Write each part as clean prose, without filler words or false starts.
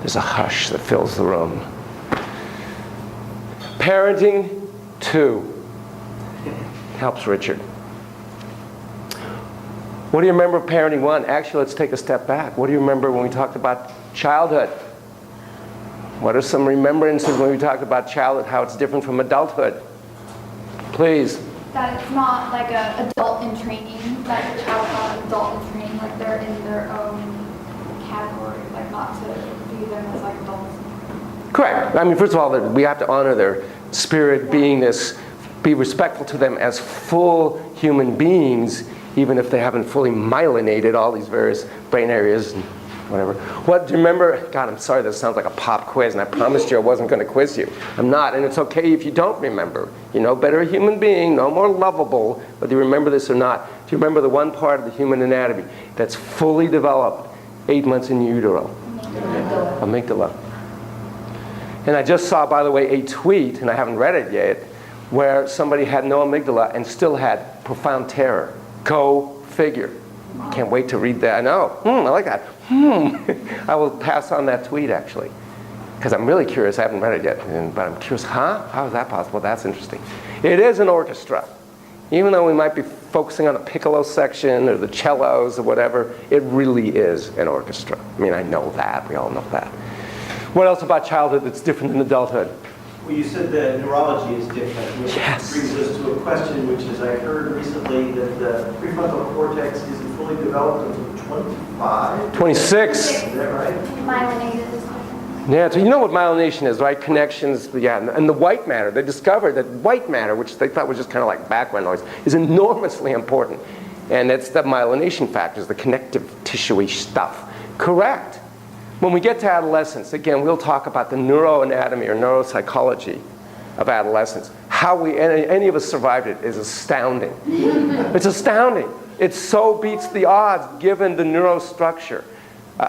There's a hush that fills the room. Parenting 2 helps Richard. What do you remember of parenting 1? Actually, let's take a step back. What do you remember when we talked about childhood? What are some remembrances when we talked about childhood, how it's different from adulthood? Please. That it's not like an adult in training, that the child's not an adult in training, like they're in their own category, like not to view them as like adults. Correct. I mean, first of all, we have to honor their spirit, beingness, be respectful to them as full human beings, even if they haven't fully myelinated all these various brain areas and whatever. What do you remember? God, I'm sorry, this sounds like a pop quiz, and I promised you I wasn't going to quiz you. I'm not, and it's okay if you don't remember. You're no better human being, no more lovable, whether you remember this or not. Do you remember the one part of the human anatomy that's fully developed 8 months in utero? Amygdala. And I just saw, by the way, a tweet, and I haven't read it yet, where somebody had no amygdala and still had profound terror. Go figure. Can't wait to read that. I know. I like that. I will pass on that tweet, actually, because I'm really curious. I haven't read it yet, but I'm curious, how is that possible? That's interesting. It is an orchestra. Even though we might be focusing on the piccolo section or the cellos or whatever, it really is an orchestra. I mean, I know that. We all know that. What else about childhood that's different than adulthood? Well, you said that neurology is different, which Yes. brings us to a question, which is I heard recently that the prefrontal cortex isn't fully developed until 25? 26. Is that right? Myelinated. Yeah, so you know what myelination is, right? Connections, yeah, and the white matter. They discovered that white matter, which they thought was just kind of like background noise, is enormously important. And it's the myelination factors, the connective tissue-y stuff. Correct. When we get to adolescence, again, we'll talk about the neuroanatomy or neuropsychology of adolescence. How any of us survived it is astounding. It's astounding. It so beats the odds given the neurostructure.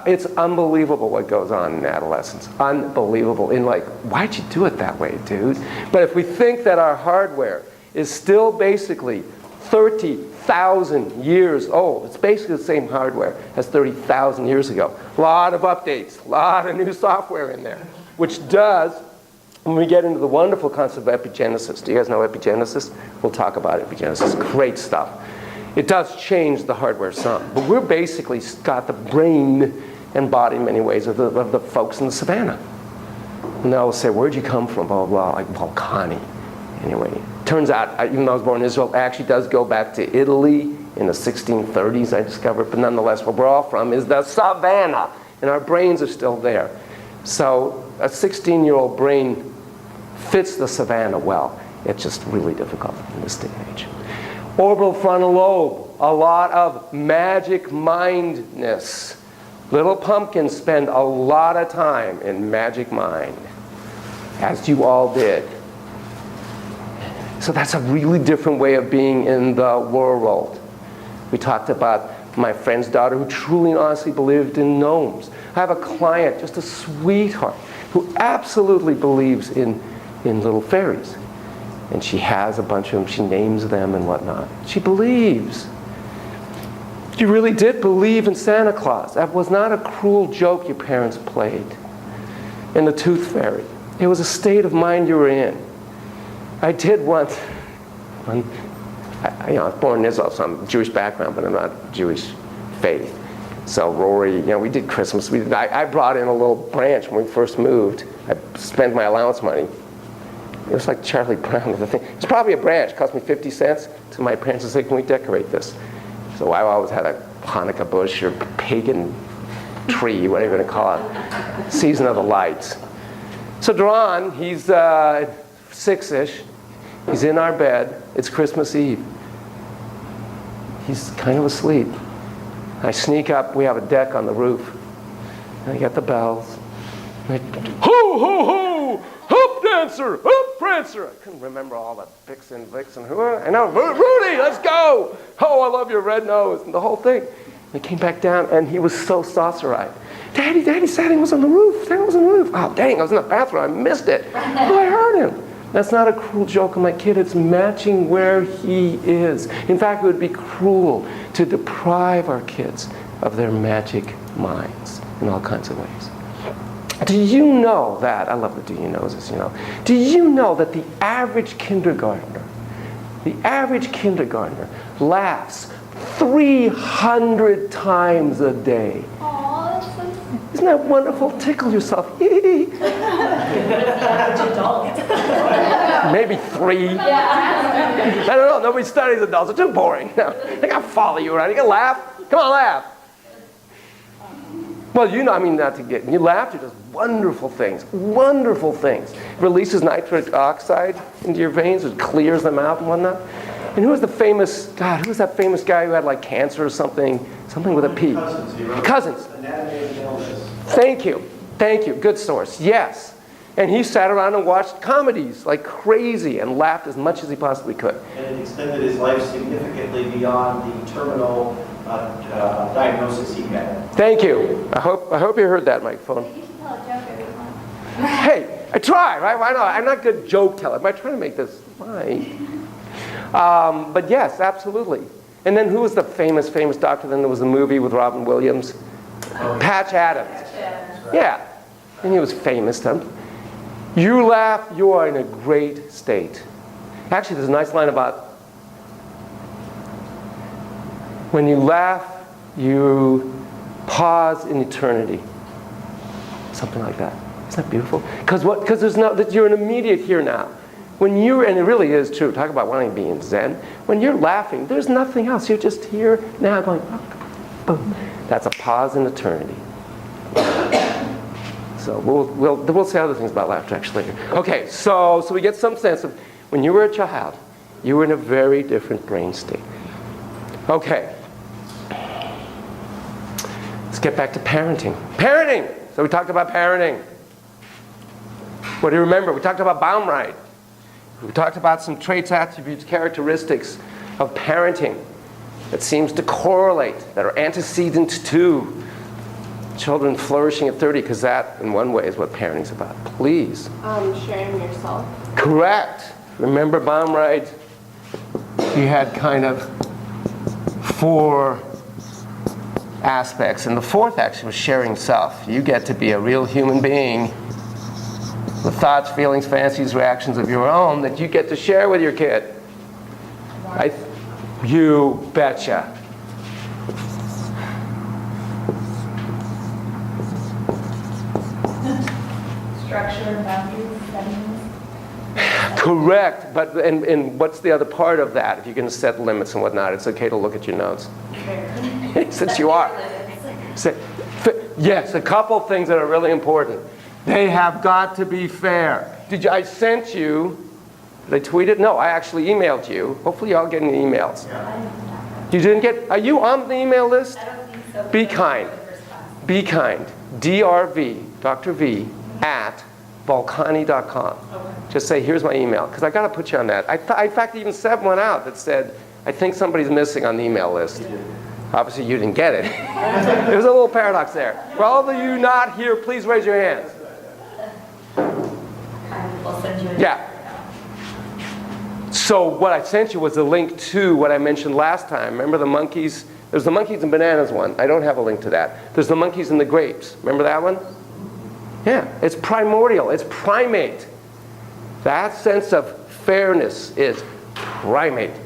It's unbelievable what goes on in adolescence. Unbelievable. In like, why'd you do it that way, dude? But if we think that our hardware is still basically 30,000 years old, it's basically the same hardware as 30,000 years ago. A lot of updates, a lot of new software in there, which does, when we get into the wonderful concept of epigenesis. Do you guys know epigenesis? We'll talk about epigenesis. Great stuff. It does change the hardware some, but we're basically got the brain and body in many ways of the folks in the savannah. And they'll say, where'd you come from? Blah, blah, blah, like Volcani. Anyway, turns out, even though I was born in Israel, it actually does go back to Italy in the 1630s, I discovered, but nonetheless, where we're all from is the savannah, and our brains are still there. So a 16-year-old brain fits the savannah well. It's just really difficult in this day and age. Orbital frontal lobe, a lot of magic mindness. Little pumpkins spend a lot of time in magic mind, as you all did. So that's a really different way of being in the world. We talked about my friend's daughter who truly and honestly believed in gnomes. I have a client, just a sweetheart, who absolutely believes in little fairies. And she has a bunch of them, she names them and whatnot. She believes. She really did believe in Santa Claus. That was not a cruel joke your parents played. And the tooth fairy. It was a state of mind you were in. I did once, I was born in Israel, so I'm Jewish background, but I'm not Jewish faith. So Rory, we did Christmas. I brought in a little branch when we first moved. I spent my allowance money. It was like Charlie Brown with the thing. It's probably a branch. It cost me 50 cents. So my parents said, can we decorate this? So I always had a Hanukkah bush or pagan tree, whatever you want to call it. Season of the lights. So Duran, he's 6-ish. He's in our bed. It's Christmas Eve. He's kind of asleep. I sneak up. We have a deck on the roof. And I get the bells. And ho, ho, ho! Hoop dancer! Hoop prancer! I couldn't remember all the Vixen. I know, Rudy, let's go! Oh, I love your red nose. And the whole thing. And he came back down, and he was so saucer-eyed. Daddy, Sandy was on the roof. Sandy was on the roof. Oh, dang, I was in the bathroom. I missed it. Oh, I heard him. That's not a cruel joke on my kid. It's matching where he is. In fact, it would be cruel to deprive our kids of their magic minds in all kinds of ways. Do you know that, I love the do you knows, as you know. Do you know that the average kindergartner laughs 300 times a day? Aw, that's so sweet. Isn't that wonderful? Tickle yourself. Maybe 3. I don't know. Nobody studies adults. They're too boring. No, they gotta follow you around. You can laugh. Come on, laugh. Well, you know, I mean, not to get. You laugh. It does wonderful things. Wonderful things. It releases nitric oxide into your veins. It clears them out and whatnot. And who was the famous? God, who was that famous guy who had like cancer or something? Something with a P. Cousins. Anatomy of illness. Thank you. Thank you. Good source. Yes. And he sat around and watched comedies like crazy and laughed as much as he possibly could. And it extended his life significantly beyond the terminal diagnosis he had. Thank you. I hope you heard that microphone. You should tell a joke every once. Hey, I try, right? Why not? I'm not a good joke teller, but I try to make this fine. But yes, absolutely. And then who was the famous doctor? Then there was a movie with Robin Williams. Patch Adams. Yeah. And he was famous then. You laugh, you are in a great state. Actually, there's a nice line about when you laugh, you pause in eternity. Something like that. Isn't that beautiful? Because there's no, that you're an immediate here now. When you're, and it really is true, talk about wanting to be in Zen. When you're laughing, there's nothing else. You're just here now going, boom. That's a pause in eternity. So we'll say other things about laughter actually later. Okay, so we get some sense of when you were a child, you were in a very different brain state. Okay. Let's get back to parenting. Parenting! So we talked about parenting. What do you remember? We talked about Baumright. We talked about some traits, attributes, characteristics of parenting that seems to correlate, that are antecedent to children flourishing at 30, because that, in one way, is what parenting's about. Please. Sharing yourself. Correct. Remember Baumright? He had kind of 4 aspects, and the 4th actually was sharing self. You get to be a real human being with thoughts, feelings, fancies, reactions of your own that you get to share with your kid. You betcha. Structure, boundaries, settings. Correct, but and what's the other part of that? If you're going to set limits and whatnot, it's okay to look at your notes. Since you are. Yes, a couple things that are really important. They have got to be fair. I sent you, did I tweet it? No, I actually emailed you. Hopefully you all getting the emails. You didn't get, are you on the email list? I don't think so. Be kind. Be kind. DRV, Dr. V, at volcani.com. Okay. Just say, here's my email. Because I got to put you on that. I in fact, even sent one out that said, I think somebody's missing on the email list. Obviously, you didn't get it. There's a little paradox there. For all of you not here, please raise your hands. We'll send you an Yeah. So what I sent you was a link to what I mentioned last time. Remember the monkeys? There's the monkeys and bananas one. I don't have a link to that. There's the monkeys and the grapes. Remember that one? Yeah. It's primordial. It's primate. That sense of fairness is primate.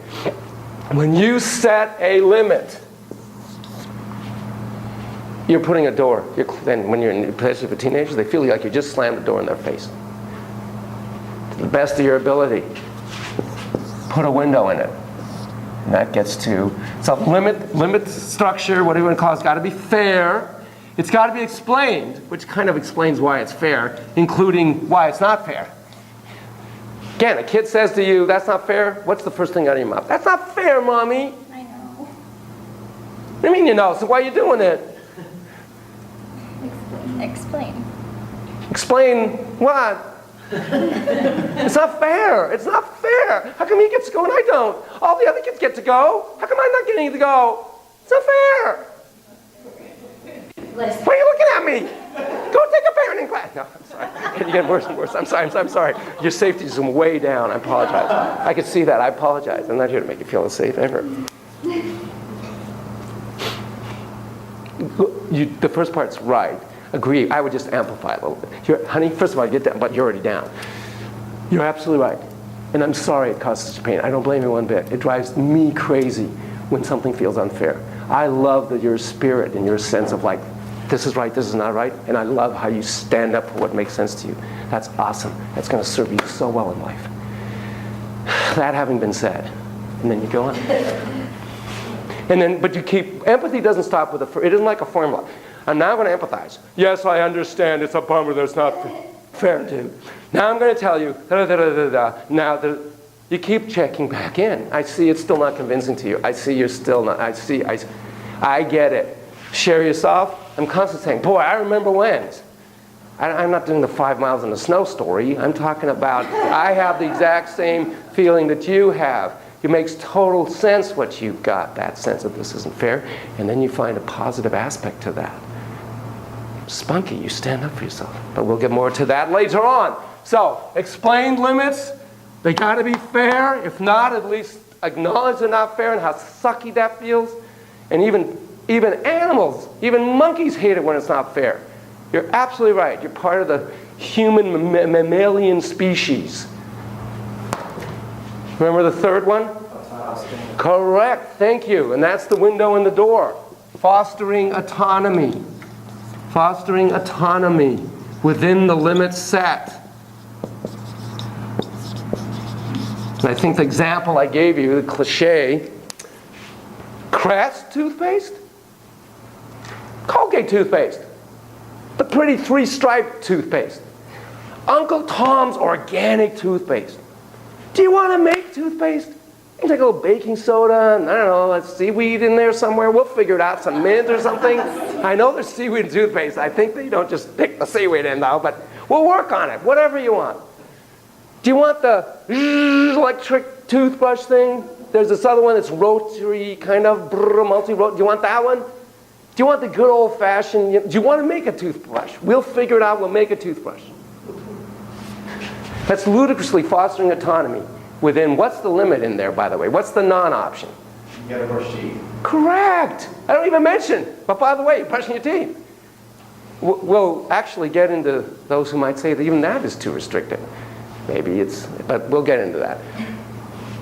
When you set a limit, you're putting a door. Then when you're in, especially for teenagers, they feel like you just slammed the door in their face. To the best of your ability, put a window in it. And that gets to, so limit structure, whatever you want to call it, it's got to be fair. It's got to be explained, which kind of explains why it's fair, including why it's not fair. Again, a kid says to you, that's not fair. What's the first thing out of your mouth? That's not fair, Mommy. I know. What do you mean you know? So why are you doing it? Explain. Explain what? It's not fair. It's not fair. How come he gets to go and I don't? All the other kids get to go. How come I'm not getting to go? It's not fair. list. Why are you looking at me? Go take a parenting class. No, I'm sorry. You're getting worse and worse. I'm sorry. Your safety is way down. I apologize. I could see that. I apologize. I'm not here to make you feel unsafe ever. The first part's right. agree. I would just amplify it a little bit. Honey, first of all, get down, but you're already down. You're absolutely right. And I'm sorry it causes such pain. I don't blame you one bit. It drives me crazy when something feels unfair. I love that your spirit and your sense of like, this is right, this is not right, and I love how you stand up for what makes sense to you. That's awesome. That's going to serve you so well in life. That having been said, and then you go on. And then, but you keep, empathy doesn't stop with it isn't like a formula. I'm now going to empathize. Yes, I understand it's a bummer that's not fair to. Now I'm going to tell you, now you keep checking back in. I see it's still not convincing to you. I see you're still not, I get it. Share yourself. I'm constantly saying, boy, I remember when. I'm not doing the 5 miles in the snow story. I'm talking about, I have the exact same feeling that you have. It makes total sense what you've got, that sense that this isn't fair. And then you find a positive aspect to that. Spunky, you stand up for yourself. But we'll get more to that later on. So, explained limits. They got to be fair. If not, at least acknowledge they're not fair and how sucky that feels. And even animals, even monkeys hate it when it's not fair. You're absolutely right. You're part of the human mammalian species. Remember the third one? Correct. Thank you. And that's the window and the door. Fostering autonomy. Fostering autonomy within the limits set. And I think the example I gave you, the cliche, Crest toothpaste, Colgate toothpaste, the pretty 3-striped toothpaste, Uncle Tom's organic toothpaste. Do you want to make toothpaste? You can take a little baking soda and, I don't know, seaweed in there somewhere. We'll figure it out, some mint or something. I know there's seaweed in toothpaste. I think that you don't just pick the seaweed in though, but we'll work on it, whatever you want. Do you want the electric toothbrush thing? There's this other one that's rotary, kind of multi-rotary. Do you want that one? Do you want the good old-fashioned, do you want to make a toothbrush? We'll figure it out, we'll make a toothbrush. That's ludicrously fostering autonomy within, what's the limit in there, by the way? What's the non-option? You gotta brush teeth. Correct. I don't even mention. But by the way, you're brushing your teeth. We'll actually get into those who might say that even that is too restrictive. Maybe it's, but we'll get into that.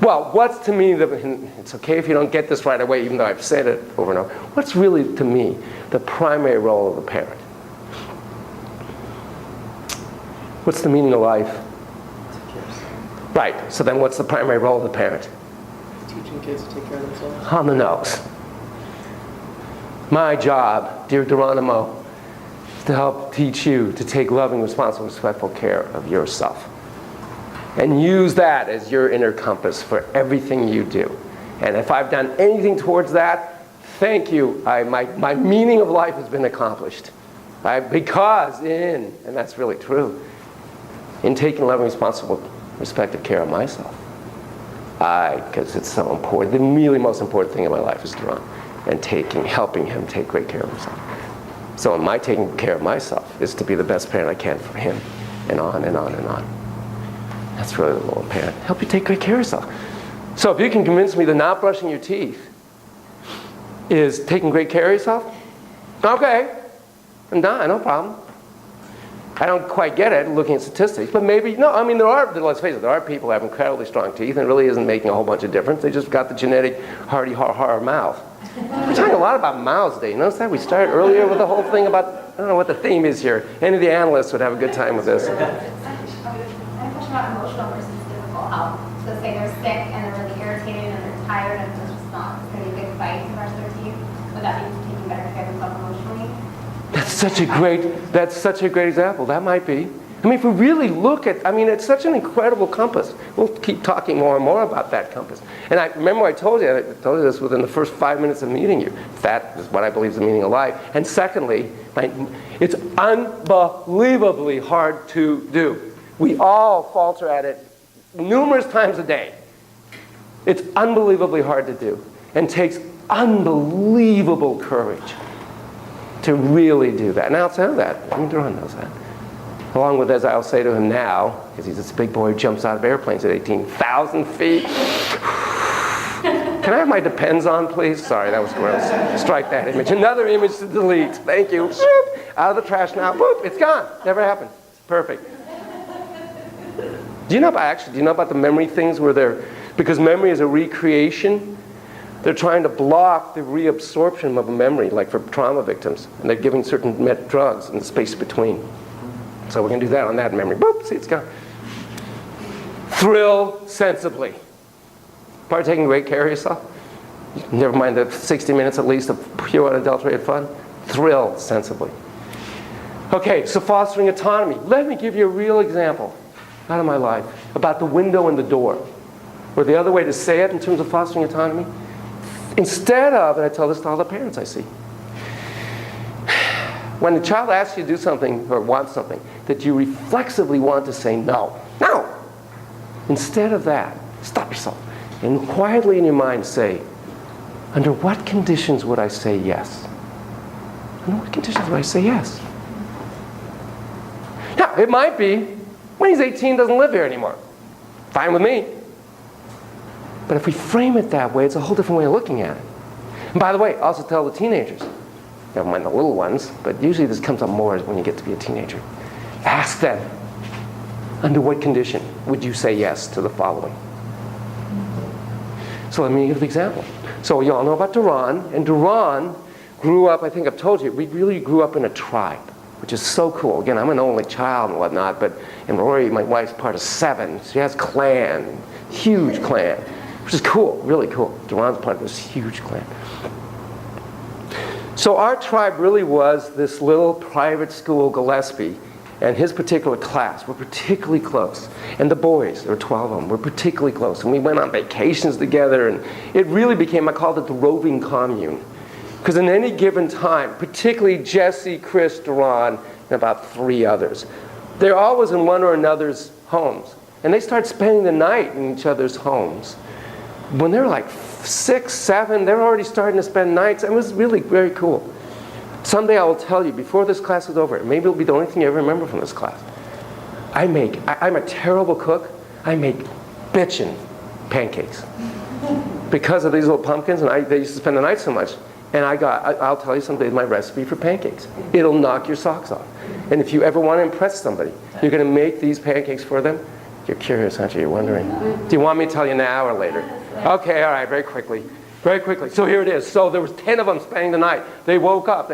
Well, what's to me, it's okay if you don't get this right away, even though I've said it over and over. What's really, to me, the primary role of the parent? What's the meaning of life? Right, so then what's the primary role of the parent? Teaching kids to take care of themselves. On the nose. My job, dear Geronimo, is to help teach you to take loving, responsible, respectful care of yourself. And use that as your inner compass for everything you do. And if I've done anything towards that, thank you. My meaning of life has been accomplished. Because and that's really true, in taking loving, responsible, respectful care of myself. Because it's so important. The really most important thing in my life is Duran. And helping him take great care of himself. So my taking care of myself is to be the best parent I can for him. And on and on and on. That's really the role of parent. Help you take great care of yourself. So if you can convince me that not brushing your teeth is taking great care of yourself, okay, I'm done, no problem. I don't quite get it looking at statistics, but maybe, no, I mean, let's face it, there are people who have incredibly strong teeth and it really isn't making a whole bunch of difference. They just got the genetic hearty har mouth. We're talking a lot about mouths today. You notice that? We started earlier with the whole thing about, I don't know what the theme is here. Any of the analysts would have a good time with this. About emotional versus physical health. So say they're sick and they're really irritated and they're tired and they're just not, it's going to be a big fight to brush their teeth. Would that be taking better care of themselves emotionally? That's such a great example. That might be. I mean, if we really look at, it's such an incredible compass. We'll keep talking more and more about that compass. And I remember I told you this within the first 5 minutes of meeting you. That is what I believe is the meaning of life. And secondly, it's unbelievably hard to do. We all falter at it numerous times a day. It's unbelievably hard to do and takes unbelievable courage to really do that. And I'll say that. Duran knows that. Along with, as I'll say to him now, because he's this big boy who jumps out of airplanes at 18,000 feet. Can I have my Depends on, please? Sorry, that was gross. Strike that image. Another image to delete. Thank you. out of the trash now, boop, it's gone. Never happened. It's perfect. Do you know about the memory things where they're, because memory is a recreation, they're trying to block the reabsorption of a memory, like for trauma victims, and they're giving certain drugs in the space between. So we're going to do that on that memory. Boop, see, it's gone. Thrill sensibly. Part of taking great care of yourself. Never mind the 60 minutes at least of pure unadulterated fun. Thrill sensibly. Okay, so fostering autonomy. Let me give you a real example out of my life about the window and the door. Or the other way to say it in terms of fostering autonomy. Instead of, and I tell this to all the parents I see, when the child asks you to do something or wants something that you reflexively want to say no. No! Instead of that, stop yourself and quietly in your mind say, under what conditions would I say yes? Under what conditions would I say yes? Now, it might be when he's 18, doesn't live here anymore. Fine with me. But if we frame it that way, it's a whole different way of looking at it. And by the way, also tell the teenagers, never mind the little ones, but usually this comes up more when you get to be a teenager. Ask them, under what condition would you say yes to the following? So let me give an example. So you all know about Duran, and Duran grew up, I think I've told you, we really grew up in a tribe, which is so cool. Again, I'm an only child and whatnot, and Rory, my wife's part of 7. She has clan, huge clan, which is cool, really cool. Duran's part of this huge clan. So our tribe really was this little private school, Gillespie, and his particular class were particularly close. And the boys, there were 12 of them, were particularly close. And we went on vacations together, and it really became, I called it the roving commune. Because in any given time, particularly Jesse, Chris, Duran, and about 3 others, they're always in one or another's homes. And they start spending the night in each other's homes. When they're like 6, 7, they're already starting to spend nights. It was really very cool. Someday I will tell you, before this class is over, maybe it'll be the only thing you ever remember from this class. I'm a terrible cook. I make bitchin' pancakes. Because of these little pumpkins, and they used to spend the night so much. And I'll tell you someday my recipe for pancakes. It'll knock your socks off. And if you ever want to impress somebody, you're going to make these pancakes for them. You're curious, aren't you? You're wondering. Do you want me to tell you now or later? Okay, all right, very quickly. Very quickly. So here it is. So there was 10 of them spending the night. They woke up.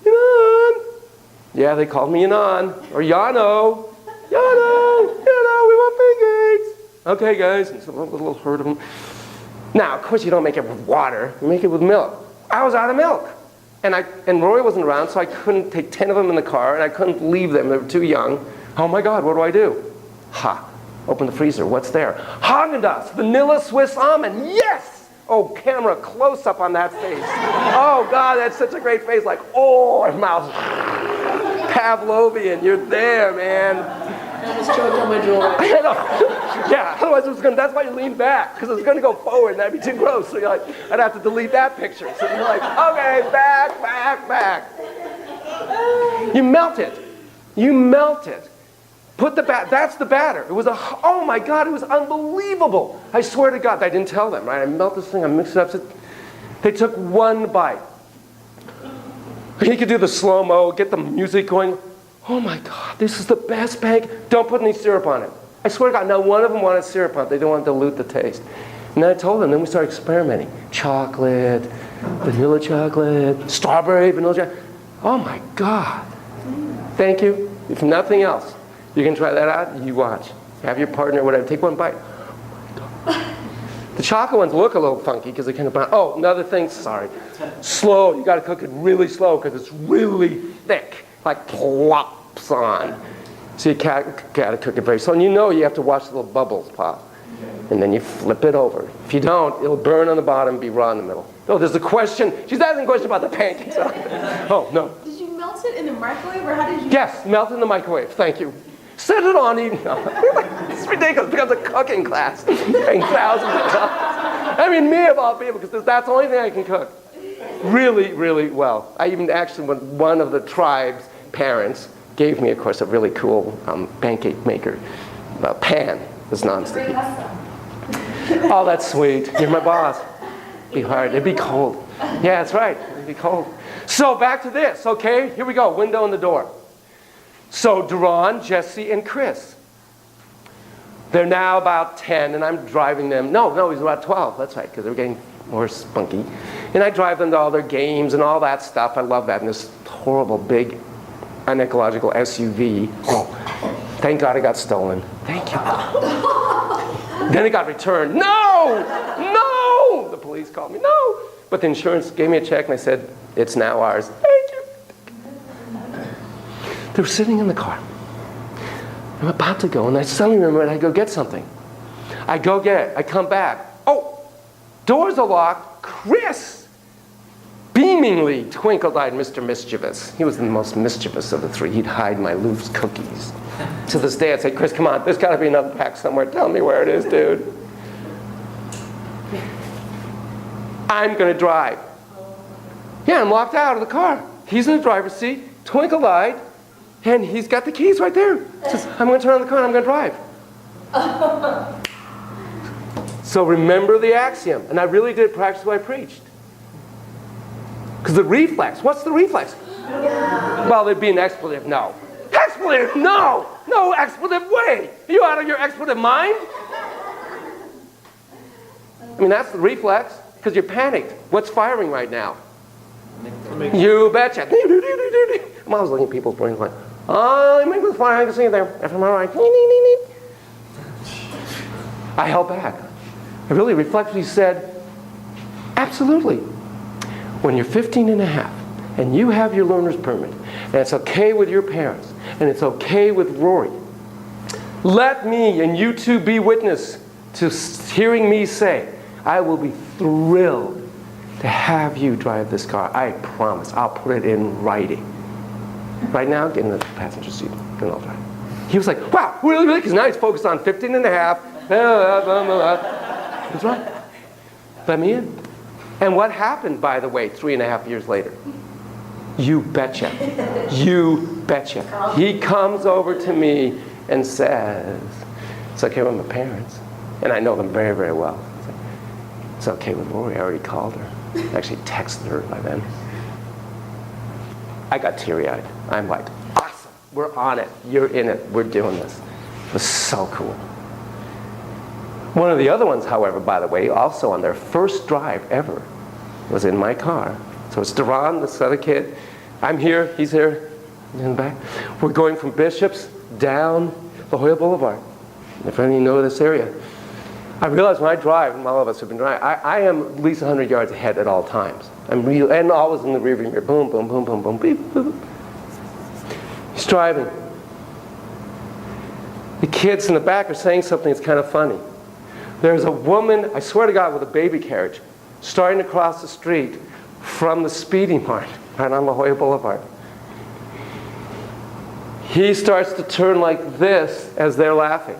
Yanon! Yeah, they called me Yanon. Or Yano. Yano! Yano, we want pancakes! Okay, guys. And so a little herd of them. Now, of course, you don't make it with water. You make it with milk. I was out of milk. And Roy wasn't around, so I couldn't take 10 of them in the car, and I couldn't leave them. They were too young. Oh, my God, what do? Ha. Open the freezer. What's there? Haagen-Dazs, vanilla Swiss almond. Yes! Oh, camera, close up on that face. Oh, God, that's such a great face. Like, oh, her mouth. Pavlovian, you're there, man. I almost choked on my jewelry. I know. Yeah, otherwise it was that's why you lean back, because it was going to go forward, and that'd be too gross. So you're like, I'd have to delete that picture. So you're like, okay, back. You melt it. Put the that's the batter. It was oh my God, it was unbelievable. I swear to God, I didn't tell them, right? I melt this thing, I mix it up. They took 1 bite. He could do the slow-mo, get the music going. Oh my God, this is the best pancake. Don't put any syrup on it. I swear to God, not one of them wanted syrup on it. They didn't want to dilute the taste. And then I told them, then we started experimenting. Chocolate, vanilla chocolate, strawberry, vanilla chocolate. Oh my God. Thank you. If nothing else, you can try that out, you watch. Have your partner, whatever, take 1 bite. The chocolate ones look a little funky because they kind of, oh, another thing, sorry. Slow, you got to cook it really slow because it's really thick, like plops on. So you got to cook it very slow. And you know you have to watch the little bubbles pop. And then you flip it over. If you don't, it'll burn on the bottom, be raw in the middle. Oh, there's a question. She's asking a question about the pancakes. Oh, no. Did you melt it in the microwave, or how did you? Yes, melt in the microwave. Thank you. Set it on even. No. It's ridiculous. It becomes a cooking class. Paying thousands of dollars. I mean, me of all people, because that's the only thing I can cook. Really, really well. I even actually, when one of the tribe's parents gave me, of course, a really cool pancake maker pan. It's nonsticky. Oh, that's sweet. You're my boss. It'd be hard. It'd be cold. Yeah, that's right. it'd be cold. So back to this, okay? Here we go, window and the door. So Duran, Jesse, and Chris. They're now about 10, and I'm driving them. No, he's about 12. That's right, because they're getting more spunky. And I drive them to all their games and all that stuff. I love that. And this horrible, big, unecological SUV. Oh, thank God it got stolen. Thank you. Then it got returned. No! The police called me. No! But the insurance gave me a check, and I said, it's now ours. Thank you. They were sitting in the car. I'm about to go, and I suddenly remembered I go get something. I go get it. I come back. Oh, doors are locked. Chris beamingly twinkled-eyed Mr. Mischievous. He was the most mischievous of the three. He'd hide my loose cookies. To this day, I'd say, Chris, come on. There's got to be another pack somewhere. Tell me where it is, dude. I'm going to drive. Yeah, I'm locked out of the car. He's in the driver's seat, twinkle-eyed, and he's got the keys right there. Says, I'm going to turn on the car and I'm going to drive. So remember the axiom. And I really did practice what I preached. Because the reflex, what's the reflex? Well, there'd be an expletive, no. Expletive, no! No expletive way! Are you out of your expletive mind? I mean, that's the reflex, because you're panicked. What's firing right now? You betcha. I'm always looking at people's brains like, oh, they make this fire, I can see it there. If I'm all right. I held back. I really reflected. He said, absolutely. When you're 15 and a half, and you have your learner's permit, and it's okay with your parents, and it's okay with Rory, let me and you two be witness to hearing me say, I will be thrilled to have you drive this car. I promise. I'll put it in writing. Right now, get in the passenger seat, and I'll drive. He was like, wow, really? Because now he's focused on 15 and a half. That's right. Let me in. And what happened, by the way, 3.5 years later? You betcha. You betcha. He comes over to me and says, it's okay with my parents. And I know them very, very well. It's okay with Lori. I already called her. I actually texted her by then. I got teary-eyed. I'm like, awesome. We're on it. You're in it. We're doing this. It was so cool. One of the other ones, however, by the way, also on their first drive ever, was in my car. So it's Duran, this other kid. I'm here. He's here in the back. We're going from Bishop's down La Jolla Boulevard. If any of you know this area. I realize when I drive, and all of us have been driving, I am at least 100 yards ahead at all times. I'm real, and always in the rearview mirror. Boom, boom, boom, boom, boom, beep, boop. He's driving. The kids in the back are saying something that's kind of funny. There's a woman, I swear to God, with a baby carriage, starting to cross the street from the speeding mark right on La Jolla Boulevard. He starts to turn like this as they're laughing.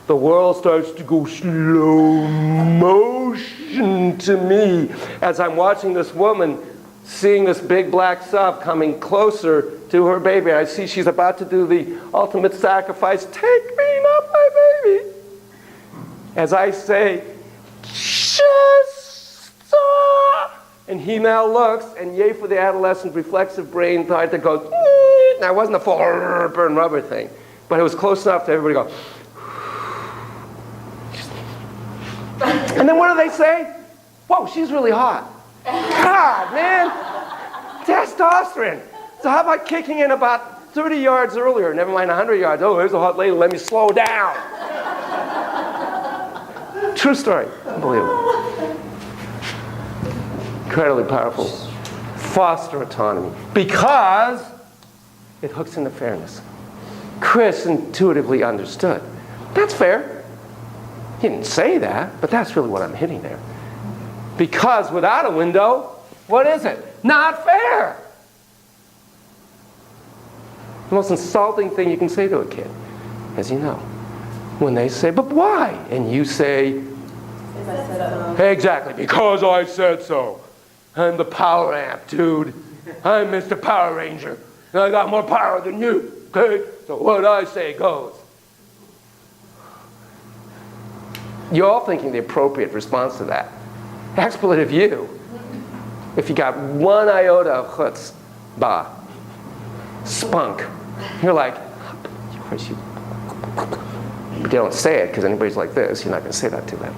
The world starts to go slow motion to me as I'm watching this woman seeing this big black sub coming closer to her baby. I see she's about to do the ultimate sacrifice. Take me, not my baby. As I say, just stop. And he now looks, and yay for the adolescent reflexive brain thought that goes, now it wasn't a full burn rubber thing, but it was close enough to everybody go, and then what do they say? Whoa, she's really hot. God, man. Testosterone. So how about kicking in about 30 yards earlier, never mind 100 yards. Oh, there's a hot lady, let me slow down. True story. Unbelievable. Incredibly powerful. Foster autonomy. Because it hooks into fairness. Chris intuitively understood. That's fair. He didn't say that, but that's really what I'm hitting there. Because without a window, what is it? Not fair. The most insulting thing you can say to a kid, as you know. When they say, but why? And you say, hey, exactly, because I said so. I'm the power amp, dude. I'm Mr. Power Ranger. And I got more power than you, okay? So what I say goes. You're all thinking the appropriate response to that. Expletive you. if you got one iota of chutzpah, spunk, you're like, of course you, but you don't say it because anybody's like this, you're not going to say that to them.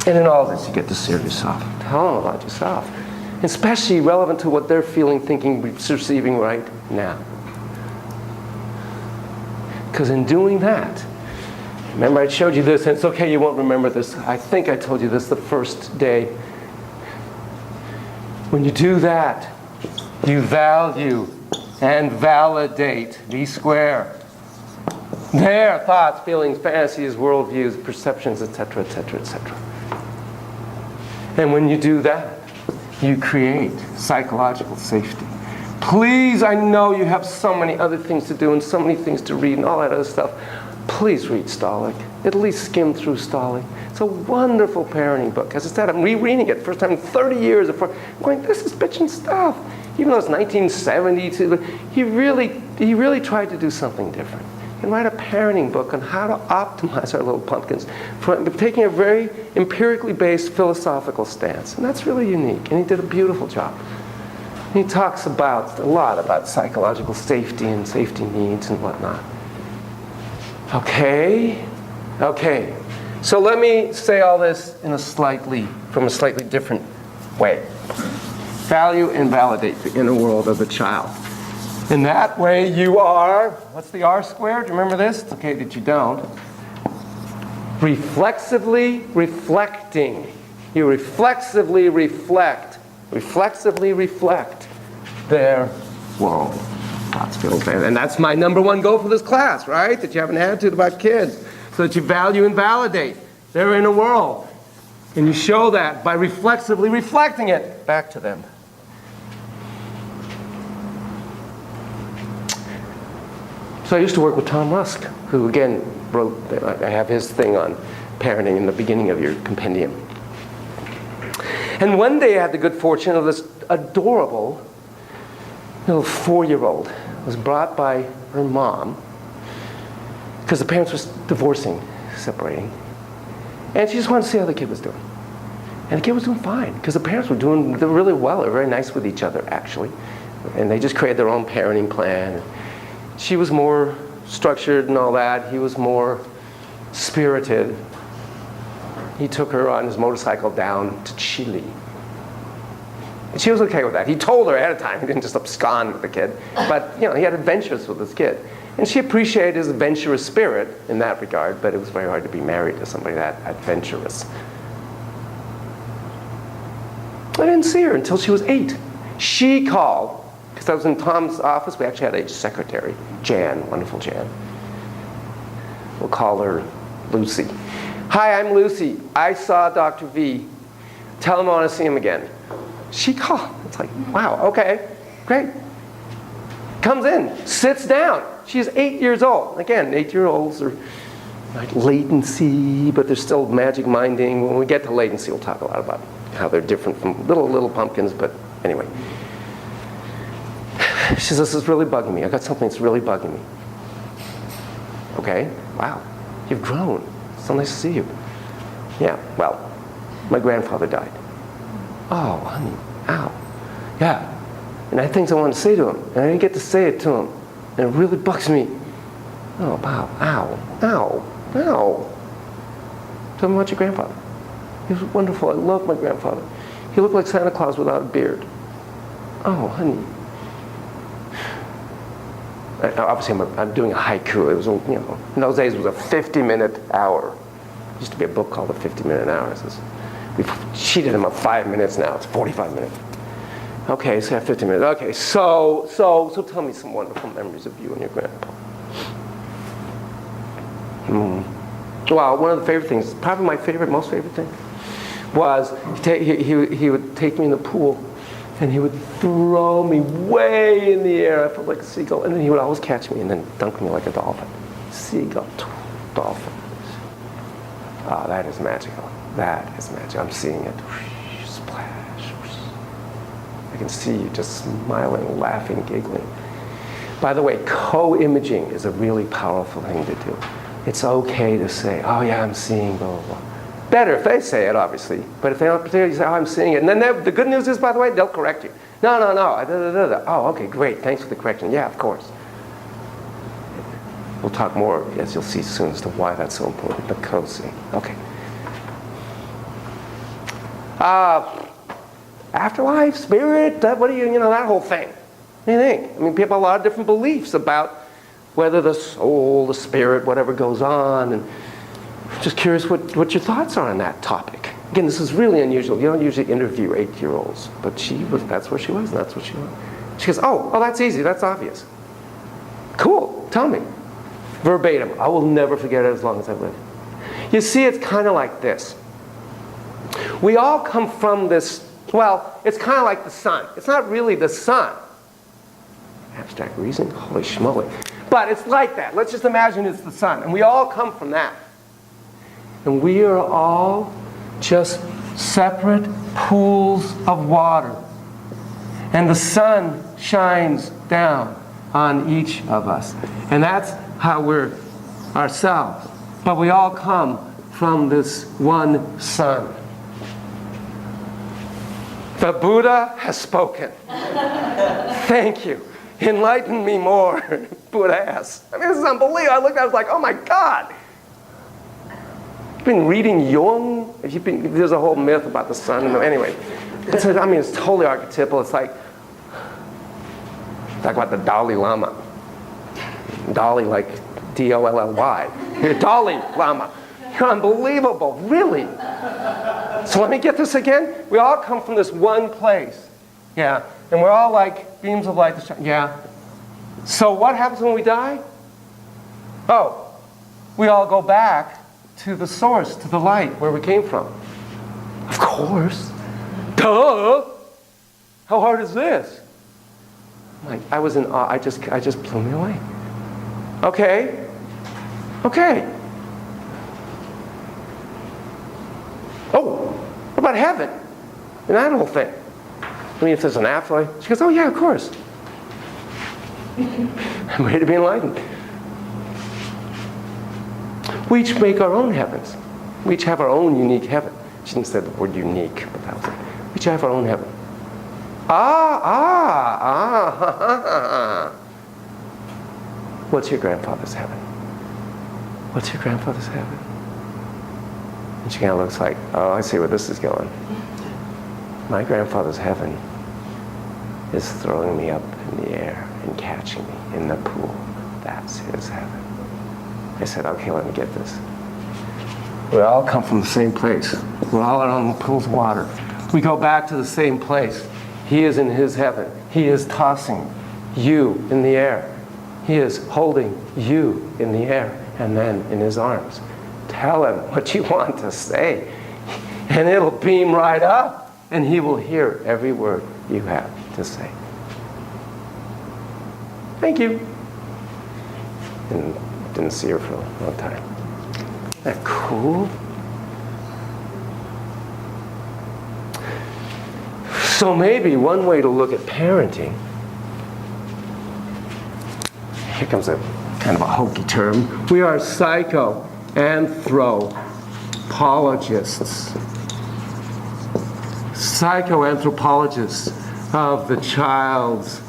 And in all this, you get to see yourself. Tell them about yourself. Especially relevant to what they're feeling, thinking, perceiving right now. Because in doing that, remember I showed you this, and it's okay you won't remember this. I think I told you this the first day. When you do that, you value and validate, V square, their thoughts, feelings, fantasies, worldviews, perceptions, etc., etc., etc. And when you do that, you create psychological safety. Please, I know you have so many other things to do and so many things to read and all that other stuff. Please read Stolic. At least skim through Stolic. It's a wonderful parenting book. As I said, I'm rereading it first time in 30 years. I'm going, this is bitchin' stuff. Even though it's 1972, he really tried to do something different. And write a parenting book on how to optimize our little pumpkins, for taking a very empirically based philosophical stance. And that's really unique. And he did a beautiful job. He talks a lot about psychological safety and safety needs and whatnot. Okay. So let me say all this from a slightly different way. Value and validate the inner world of the child. In that way you are, what's the R squared? Do you remember this? It's okay that you don't. Reflexively reflecting. You reflexively reflect their world. Thoughts, feelings, and that's my number one goal for this class, right? That you have an attitude about kids, so that you value and validate their inner world. And you show that by reflexively reflecting it back to them. So I used to work with Tom Musk, who again wrote, I have his thing on parenting in the beginning of your compendium. And one day I had the good fortune of this adorable little 4-year-old was brought by her mom because the parents were divorcing, separating. And she just wanted to see how the kid was doing. And the kid was doing fine because the parents were doing really well. They were very nice with each other, actually. And they just created their own parenting plan. She was more structured and all that. He was more spirited. He took her on his motorcycle down to Chile. And she was okay with that. He told her ahead of time. He didn't just abscond with the kid. But, he had adventures with this kid. And she appreciated his adventurous spirit in that regard, but it was very hard to be married to somebody that adventurous. I didn't see her until she was 8. She called. Because I was in Tom's office, we actually had a secretary, Jan, wonderful Jan. We'll call her Lucy. Hi, I'm Lucy. I saw Dr. V. Tell him I want to see him again. She called. It's like, wow, okay, great. Comes in, sits down. She's 8 years old. Again, 8-year-olds are like latency, but they're still magic minding. When we get to latency, we'll talk a lot about how they're different from little pumpkins, but anyway. She says, this is really bugging me. I got something that's really bugging me. Okay, wow, you've grown. It's so nice to see you. Yeah, well, my grandfather died. Oh, honey, ow. Yeah, and I had things I wanted to say to him, and I didn't get to say it to him. And it really bugs me. Oh, wow, ow. Tell me about your grandfather. He was wonderful. I loved my grandfather. He looked like Santa Claus without a beard. Oh, honey. Obviously, I'm doing a haiku. It was, in those days, it was a 50-minute hour. There used to be a book called The 50-Minute Hour. We've cheated him of 5 minutes now. It's 45 minutes. Okay, so I have 50 minutes. Okay, so tell me some wonderful memories of you and your grandpa. Well, one of the favorite things, probably my most favorite thing, was he would take me in the pool and he would throw me way in the air. I felt like a seagull, and then he would always catch me and then dunk me like a dolphin. Seagull, dolphin. Oh, that is magical. That is magic. I'm seeing it. Splash. I can see you just smiling, laughing, giggling. By the way, co-imaging is a really powerful thing to do. It's okay to say, oh yeah, I'm seeing blah, blah, blah. Better if they say it, obviously. But if they don't particularly say, oh, I'm seeing it. And then the good news is, by the way, they'll correct you. No, no, no. Da, da, da, da. Oh, okay, great. Thanks for the correction. Yeah, of course. We'll talk more, as you'll see soon, as to why that's so important. The co-seeing. Okay. Afterlife, spirit, what do you know, that whole thing. What do you think? I mean, people have a lot of different beliefs about whether the soul, the spirit, whatever goes on. And just curious what your thoughts are on that topic. Again, this is really unusual. You don't usually interview 8-year-olds, but that's where she was, and that's what she was. She goes, oh, that's easy, that's obvious. Cool, tell me. Verbatim, I will never forget it as long as I live. You see, it's kind of like this. We all come from this, well, it's kind of like the sun. It's not really the sun. Abstract reason? Holy schmoly. But it's like that. Let's just imagine it's the sun. And we all come from that. And we are all just separate pools of water. And the sun shines down on each of us. And that's how we're ourselves. But we all come from this one sun. The Buddha has spoken. Thank you. Enlighten me more, Buddha asks. I mean, this is unbelievable. I looked at it, I was like, oh my God. You've been reading Jung? There's a whole myth about the sun. Anyway, it's totally archetypal. It's like, talk about the Dalai Lama. Dalai like D-O-L-L-Y. Dalai Lama. You're unbelievable, really. So let me get this again. We all come from this one place. Yeah. And we're all like beams of light. Yeah. So what happens when we die? Oh, we all go back to the source, to the light, where we came from. Of course. Duh. How hard is this? I was in awe. I just blew me away. Okay. Okay. Oh, what about heaven? And that whole thing. I mean, if there's an afterlife. She goes, oh yeah, of course. I'm ready to be enlightened. We each make our own heavens. We each have our own unique heaven. She didn't say the word unique, but that was it. We each have our own heaven. What's your grandfather's heaven? What's your grandfather's heaven? And she kind of looks like, oh, I see where this is going. My grandfather's heaven is throwing me up in the air and catching me in the pool. That's his heaven. I said, okay, let me get this. We all come from the same place. We're all out on the pools of water. We go back to the same place. He is in his heaven. He is tossing you in the air. He is holding you in the air and then in his arms. Tell him what you want to say, and it'll beam right up, and he will hear every word you have to say. Thank you. And didn't see her for a long time. Isn't that cool? So maybe one way to look at parenting, here comes a kind of a hokey term, we are psychoanthropologists. Psychoanthropologists of the child's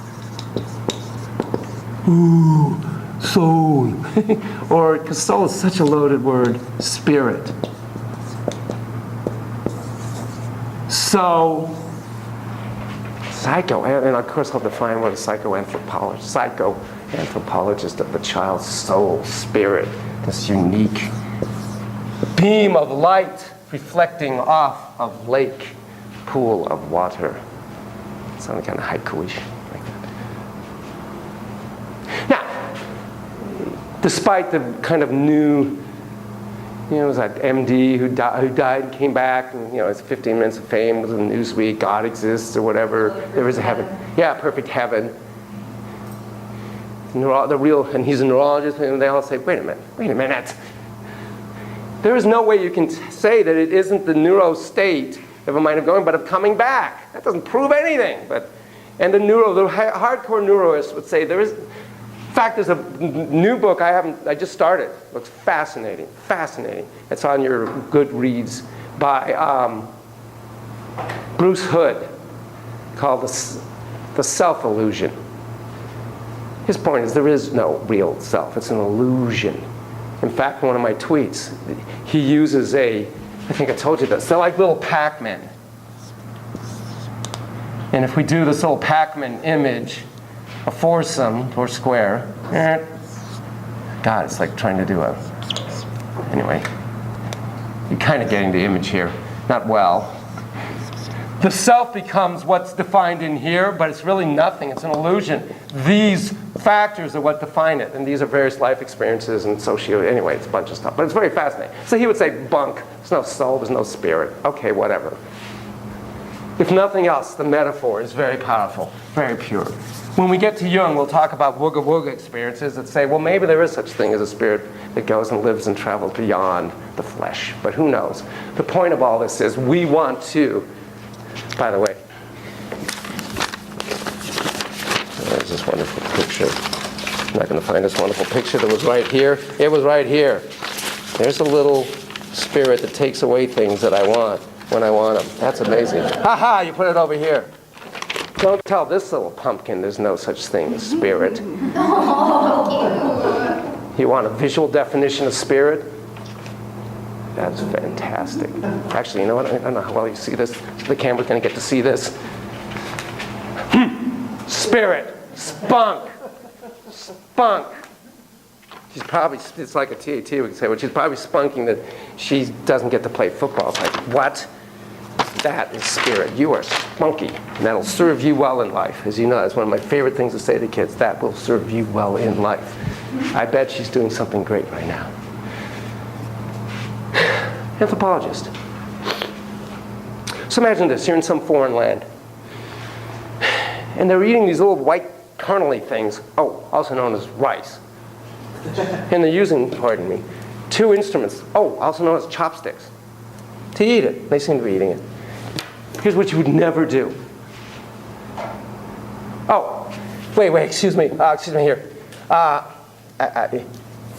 soul. Or, because soul is such a loaded word, spirit. So, and of course I'll define what a psychoanthropologist of the child's soul, spirit, this unique beam of light reflecting off of lake, pool of water. Sounded kind of haiku-ish like that. Now, despite the kind of new, it was that MD who died and came back, and it's 15 minutes of fame with a Newsweek, God exists or whatever. There is a heaven. Yeah, perfect heaven. And he's a neurologist, and they all say, wait a minute. There is no way you can say that it isn't the neuro state of a mind of going, but of coming back. That doesn't prove anything. And the hardcore neuroists would say In fact, there's a new book I just started. It looks fascinating, fascinating. It's on your Goodreads by Bruce Hood, called The Self-Illusion. His point is there is no real self. It's an illusion. In fact, one of my tweets, he uses I think I told you this, they're like little Pac-Men. And if we do this little Pac-Man image, a foursome or square, God, it's like trying to do anyway, you're kind of getting the image here. Not well. The self becomes what's defined in here, but it's really nothing. It's an illusion. These factors are what define it, and these are various life experiences and anyway, it's a bunch of stuff. But it's very fascinating. So he would say, bunk. There's no soul, there's no spirit. Okay, whatever. If nothing else, the metaphor is very powerful, very pure. When we get to Jung, we'll talk about wooga wooga experiences that say, well, maybe there is such a thing as a spirit that goes and lives and travels beyond the flesh. But who knows? The point of all this is we want to, by the way, there's this wonderful picture. I'm not going to find this wonderful picture that was right here. It was right here. There's a little spirit that takes away things that I want when I want them. That's amazing. Ha-ha, you put it over here. Don't tell this little pumpkin there's no such thing as spirit. You want a visual definition of spirit? That's fantastic. Actually, you know what? I don't know how well you see this. The camera's going to get to see this. Spirit. Spunk. Spunk. She's probably, it's like a TAT, we could say, but she's probably spunking that she doesn't get to play football. It's like, what? That is spirit. You are spunky. And that'll serve you well in life. As you know, that's one of my favorite things to say to kids. That will serve you well in life. I bet she's doing something great right now. Anthropologist. So imagine this. You're in some foreign land. And they're eating these little white kernel-y things. Oh, also known as rice. And they're using, pardon me, two instruments. Oh, also known as chopsticks. To eat it. They seem to be eating it. Here's what you would never do. Oh, wait, excuse me. Excuse me here.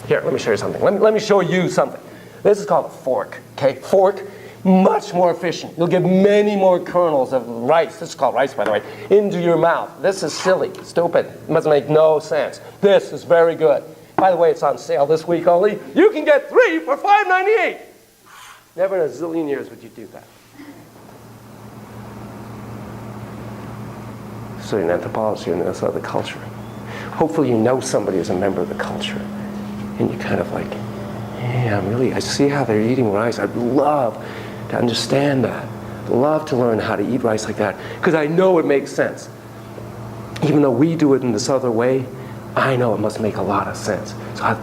Here, let me show you something. Let me show you something. This is called a fork, okay? Fork, much more efficient. You'll get many more kernels of rice, this is called rice, by the way, into your mouth. This is silly, stupid. It must make no sense. This is very good. By the way, it's on sale this week only. You can get 3 for $5.98. Never in a zillion years would you do that. So in anthropology and this other culture. Hopefully you know somebody who's a member of the culture. And you kind of like, yeah, I see how they're eating rice. I'd love to understand that. Love to learn how to eat rice like that. Because I know it makes sense. Even though we do it in this other way, I know it must make a lot of sense.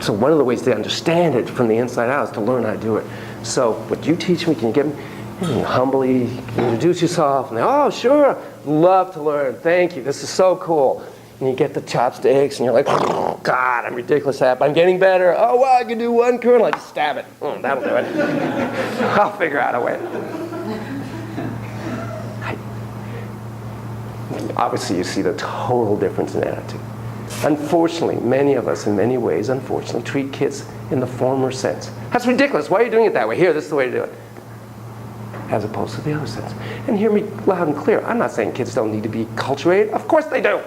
So one of the ways to understand it from the inside out is to learn how to do it. So would you teach me? Can you get me? And humbly introduce yourself. And they, oh, sure. Love to learn. Thank you. This is so cool. And you get the chopsticks, and you're like, oh, God, I'm ridiculous at it, but I'm getting better. Oh, well, I can do one kernel. I just stab it. That'll do it. I'll figure out a way. Obviously, you see the total difference in attitude. Unfortunately, many of us, in many ways, unfortunately, treat kids in the former sense. That's ridiculous. Why are you doing it that way? Here, this is the way to do it. As opposed to the other sense. And hear me loud and clear. I'm not saying kids don't need to be acculturated. Of course they do.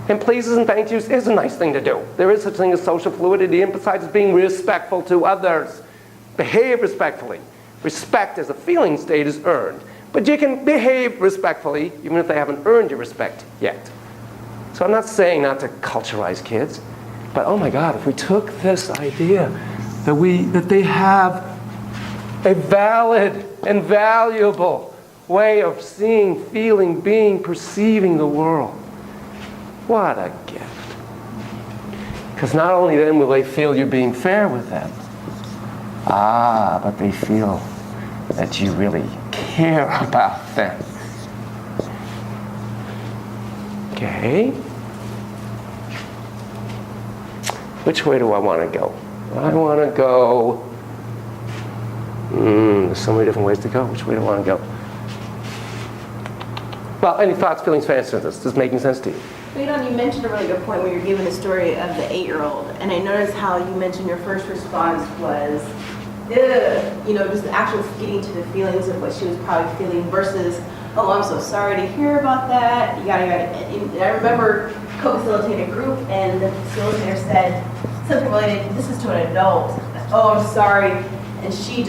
And pleases and thank yous is a nice thing to do. There is such a thing as social fluidity, and besides being respectful to others. Behave respectfully. Respect as a feeling state is earned. But you can behave respectfully even if they haven't earned your respect yet. So I'm not saying not to culturize kids, but oh my God, if we took this idea that they have a valid and valuable way of seeing, feeling, being, perceiving the world. What a gift. Because not only then will they feel you're being fair with them, but they feel that you really care about them. Okay. Which way do I want to go? I want to go... there's so many different ways to go. Which way do I want to go? Well, any thoughts, feelings, fancies? Is this making sense to you? You mentioned a really good point when you're giving the story of the 8-year-old, and I noticed how you mentioned your first response was, ugh, just the actual getting to the feelings of what she was probably feeling versus, oh, I'm so sorry to hear about that, yada, yada. And I remember co-facilitating a group, and the facilitator said something related, this is to an adult, oh, I'm sorry, and she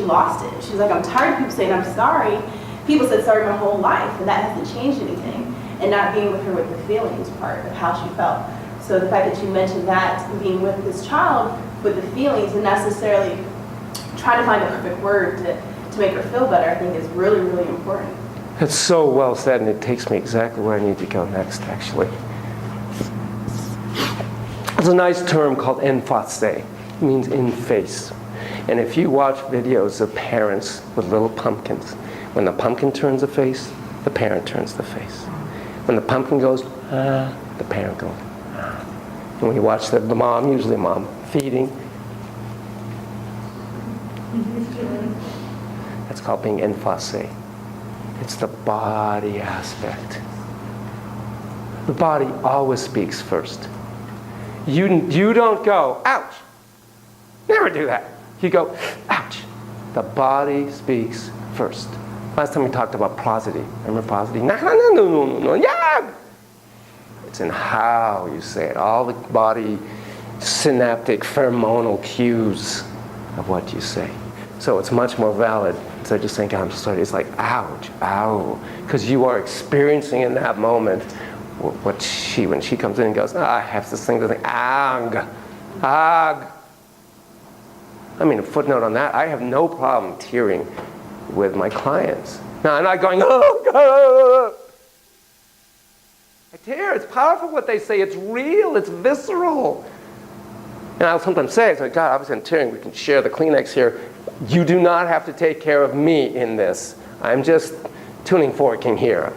lost it. She's like, I'm tired of people saying I'm sorry. People said sorry my whole life, and that hasn't changed anything. And not being with her with the feelings part of how she felt. So the fact that you mentioned that, being with this child with the feelings and necessarily trying to find the perfect word to make her feel better, I think is really, really important. It's so well said, and it takes me exactly where I need to go next, actually. There's a nice term called en face. It means in face. And if you watch videos of parents with little pumpkins, when the pumpkin turns a face, the parent turns the face. When the pumpkin goes, the parent goes, And when you watch the mom, usually a mom, feeding, that's called being en face. It's the body aspect. The body always speaks first. You don't go, ouch. Never do that. You go, ouch. The body speaks first. Last time we talked about prosody. Remember prosody? No, yeah! It's in how you say it. All the body synaptic pheromonal cues of what you say. So it's much more valid instead of just saying, God, I'm sorry. It's like, ouch, ow. Because you are experiencing in that moment when she comes in and goes, I have this thing to think, ag. I mean, a footnote on that, I have no problem tearing with my clients. Now, I'm not going, oh, God. I tear. It's powerful what they say. It's real. It's visceral. And I'll sometimes say, it's like, God, obviously I'm tearing. We can share the Kleenex here. You do not have to take care of me in this. I'm just tuning forking here.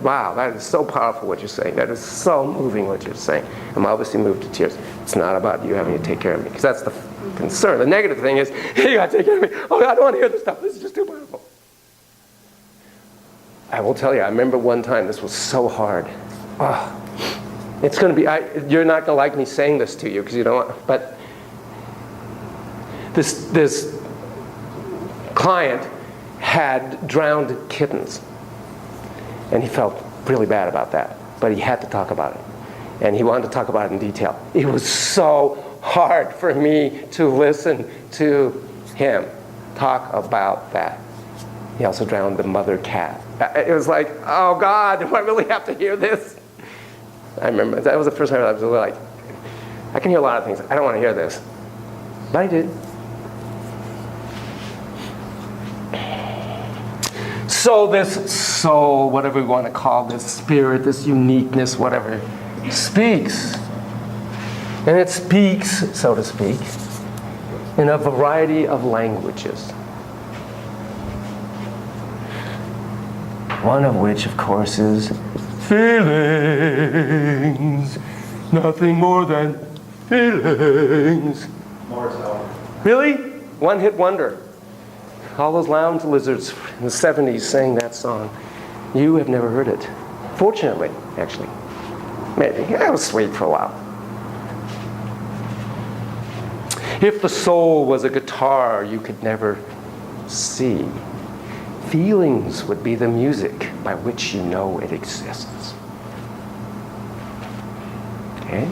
Wow, that is so powerful what you're saying. That is so moving what you're saying. I'm obviously moved to tears. It's not about you having to take care of me, because that's the concern. The negative thing is, hey, you got to take care of me. Oh, I don't want to hear this stuff. This is just too powerful. I will tell you, I remember one time, this was so hard. Oh, it's going to be, you're not going to like me saying this to you because you don't want, but this client had drowned kittens. And he felt really bad about that. But he had to talk about it. And he wanted to talk about it in detail. It was so hard for me to listen to him talk about that. He also drowned the mother cat. It was like, oh God, do I really have to hear this? I remember, that was the first time I was like, I can hear a lot of things. I don't want to hear this. But I did. So this soul, whatever we want to call this spirit, this uniqueness, whatever, speaks. And it speaks, so to speak, in a variety of languages. One of which, of course, is feelings. Nothing more than feelings. More so. Really? One-hit wonder. All those lounge lizards in the 70s sang that song. You have never heard it. Fortunately, actually. Maybe. That was sweet for a while. If the soul was a guitar you could never see, feelings would be the music by which you know it exists. Okay?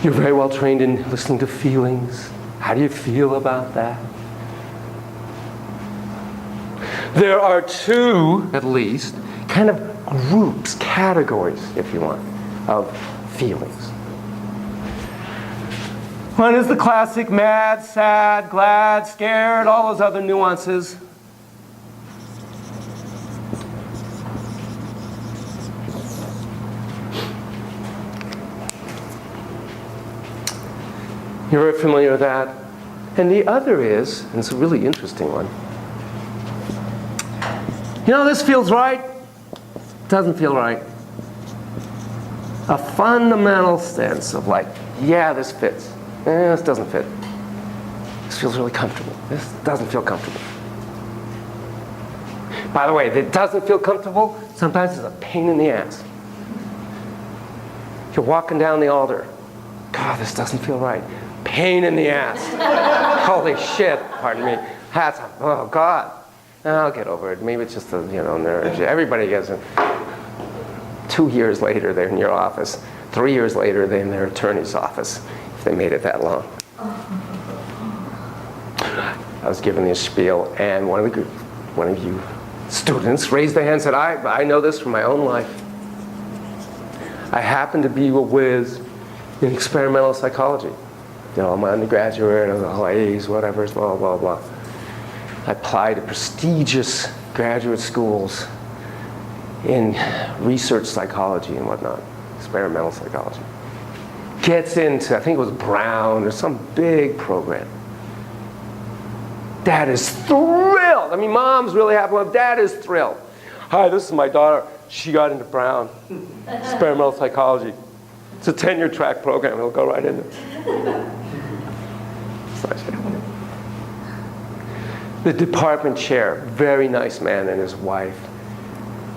You're very well trained in listening to feelings. How do you feel about that? There are two, at least, kind of groups, categories, if you want, of feelings. One is the classic mad, sad, glad, scared, all those other nuances. You're very familiar with that. And the other is, and it's a really interesting one, you know, this feels right, doesn't feel right. A fundamental sense of like, yeah, this fits. This doesn't fit. This feels really comfortable. This doesn't feel comfortable. By the way, if it doesn't feel comfortable, sometimes it's a pain in the ass. You're walking down the altar. God, this doesn't feel right. Pain in the ass. Holy shit, pardon me. That's, oh God. I'll get over it. Maybe it's just the, nerves. Everybody gets it. 2 years later, they're in your office. 3 years later, they're in their attorney's office, if they made it that long. I was given this spiel, and one of you students raised their hand and said, I know this from my own life. I happen to be a whiz in experimental psychology. I'm an undergraduate, all A's, whatever, blah, blah, blah. I applied to prestigious graduate schools in research psychology and whatnot, experimental psychology. Gets into, I think it was Brown or some big program. Dad is thrilled. I mean, Mom's really happy, but Dad is thrilled. Hi, this is my daughter. She got into Brown, experimental psychology. It's a tenure track program. It'll go right into it. The department chair, very nice man, and his wife.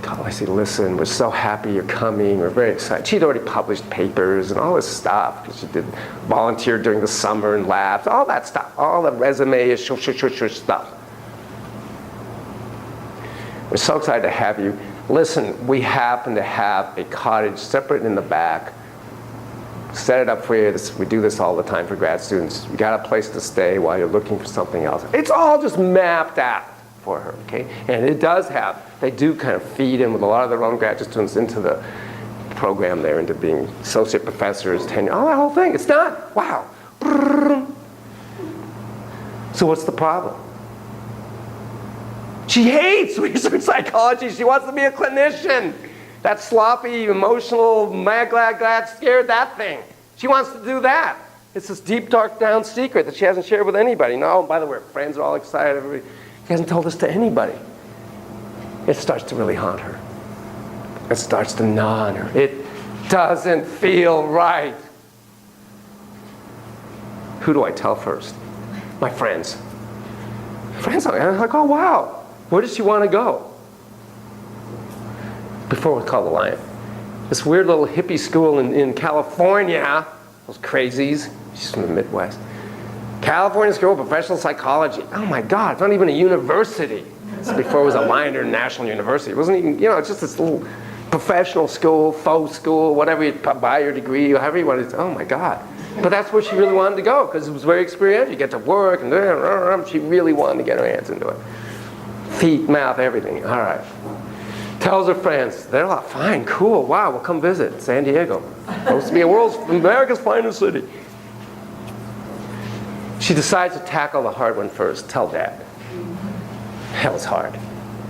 God, I said, listen, we're so happy you're coming. We're very excited. She'd already published papers and all this stuff. She did volunteer during the summer in labs, all that stuff, all the resume stuff. We're so excited to have you. Listen, we happen to have a cottage separate in the back. Set it up for you. We do this all the time for grad students. You got a place to stay while you're looking for something else. It's all just mapped out for her, okay? And it does have, they do kind of feed in with a lot of their own graduate students into the program there, into being associate professors, tenure, all that whole thing. It's done. Wow. So what's the problem? She hates research psychology. She wants to be a clinician. That sloppy, emotional, glad, scared, that thing. She wants to do that. It's this deep, dark, down secret that she hasn't shared with anybody. No, by the way, her friends are all excited. Everybody. She hasn't told this to anybody. It starts to really haunt her. It starts to gnaw on her. It doesn't feel right. Who do I tell first? My friends. Friends are like, oh, wow. Where does she want to go? Before it was called Alliant. This weird little hippie school in California. Those crazies. She's from the Midwest. California School of Professional Psychology. Oh my God, it's not even a university. It's before it was Alliant International University. It wasn't even, it's just this little professional school, faux school, whatever you buy your degree, however you want to. Oh my God. But that's where she really wanted to go because it was very experiential. You get to work and she really wanted to get her hands into it. Feet, mouth, everything. All right. Tells her friends, they're like, fine, cool, wow, we'll come visit San Diego. Supposed to be America's finest city. She decides to tackle the hard one first, tell Dad. That was hard.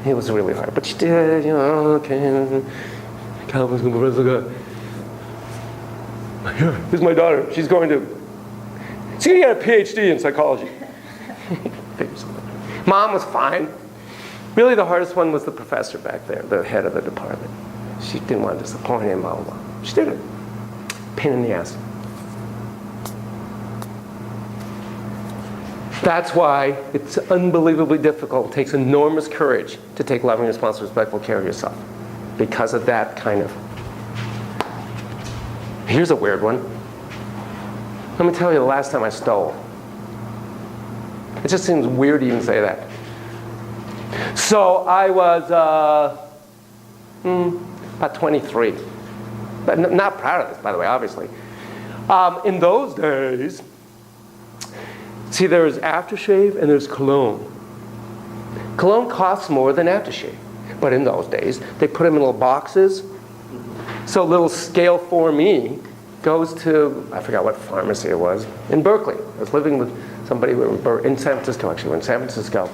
It was really hard, but she did, okay. Calvin's going to go. Here's my daughter, she's going to get a PhD in psychology. Mom was fine. Really, the hardest one was the professor back there, the head of the department. She didn't want to disappoint him, blah, blah, blah. She did it. Pain in the ass. That's why it's unbelievably difficult. It takes enormous courage to take loving, responsible, respectful care of yourself. Because of that kind of... Here's a weird one. Let me tell you the last time I stole. It just seems weird to even say that. So I was about 23. But not proud of this, by the way, obviously. In those days, see, there's aftershave and there's cologne. Cologne costs more than aftershave. But in those days, they put them in little boxes. So little scale 4Me goes to, I forgot what pharmacy it was, in Berkeley. I was living with somebody in San Francisco, actually. We're in San Francisco.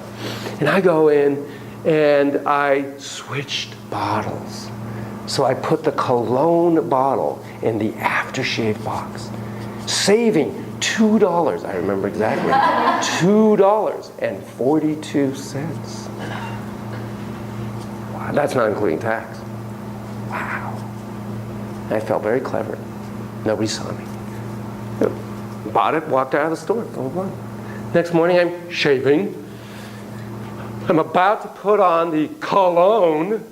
And I go in and I switched bottles. So I put the cologne bottle in the aftershave box, saving $2. I remember exactly. $2.42. Wow, that's not including tax. Wow. I felt very clever. Nobody saw me. Bought it, walked out of the store. Blah, blah, blah. Next morning, I'm shaving. I'm about to put on the cologne.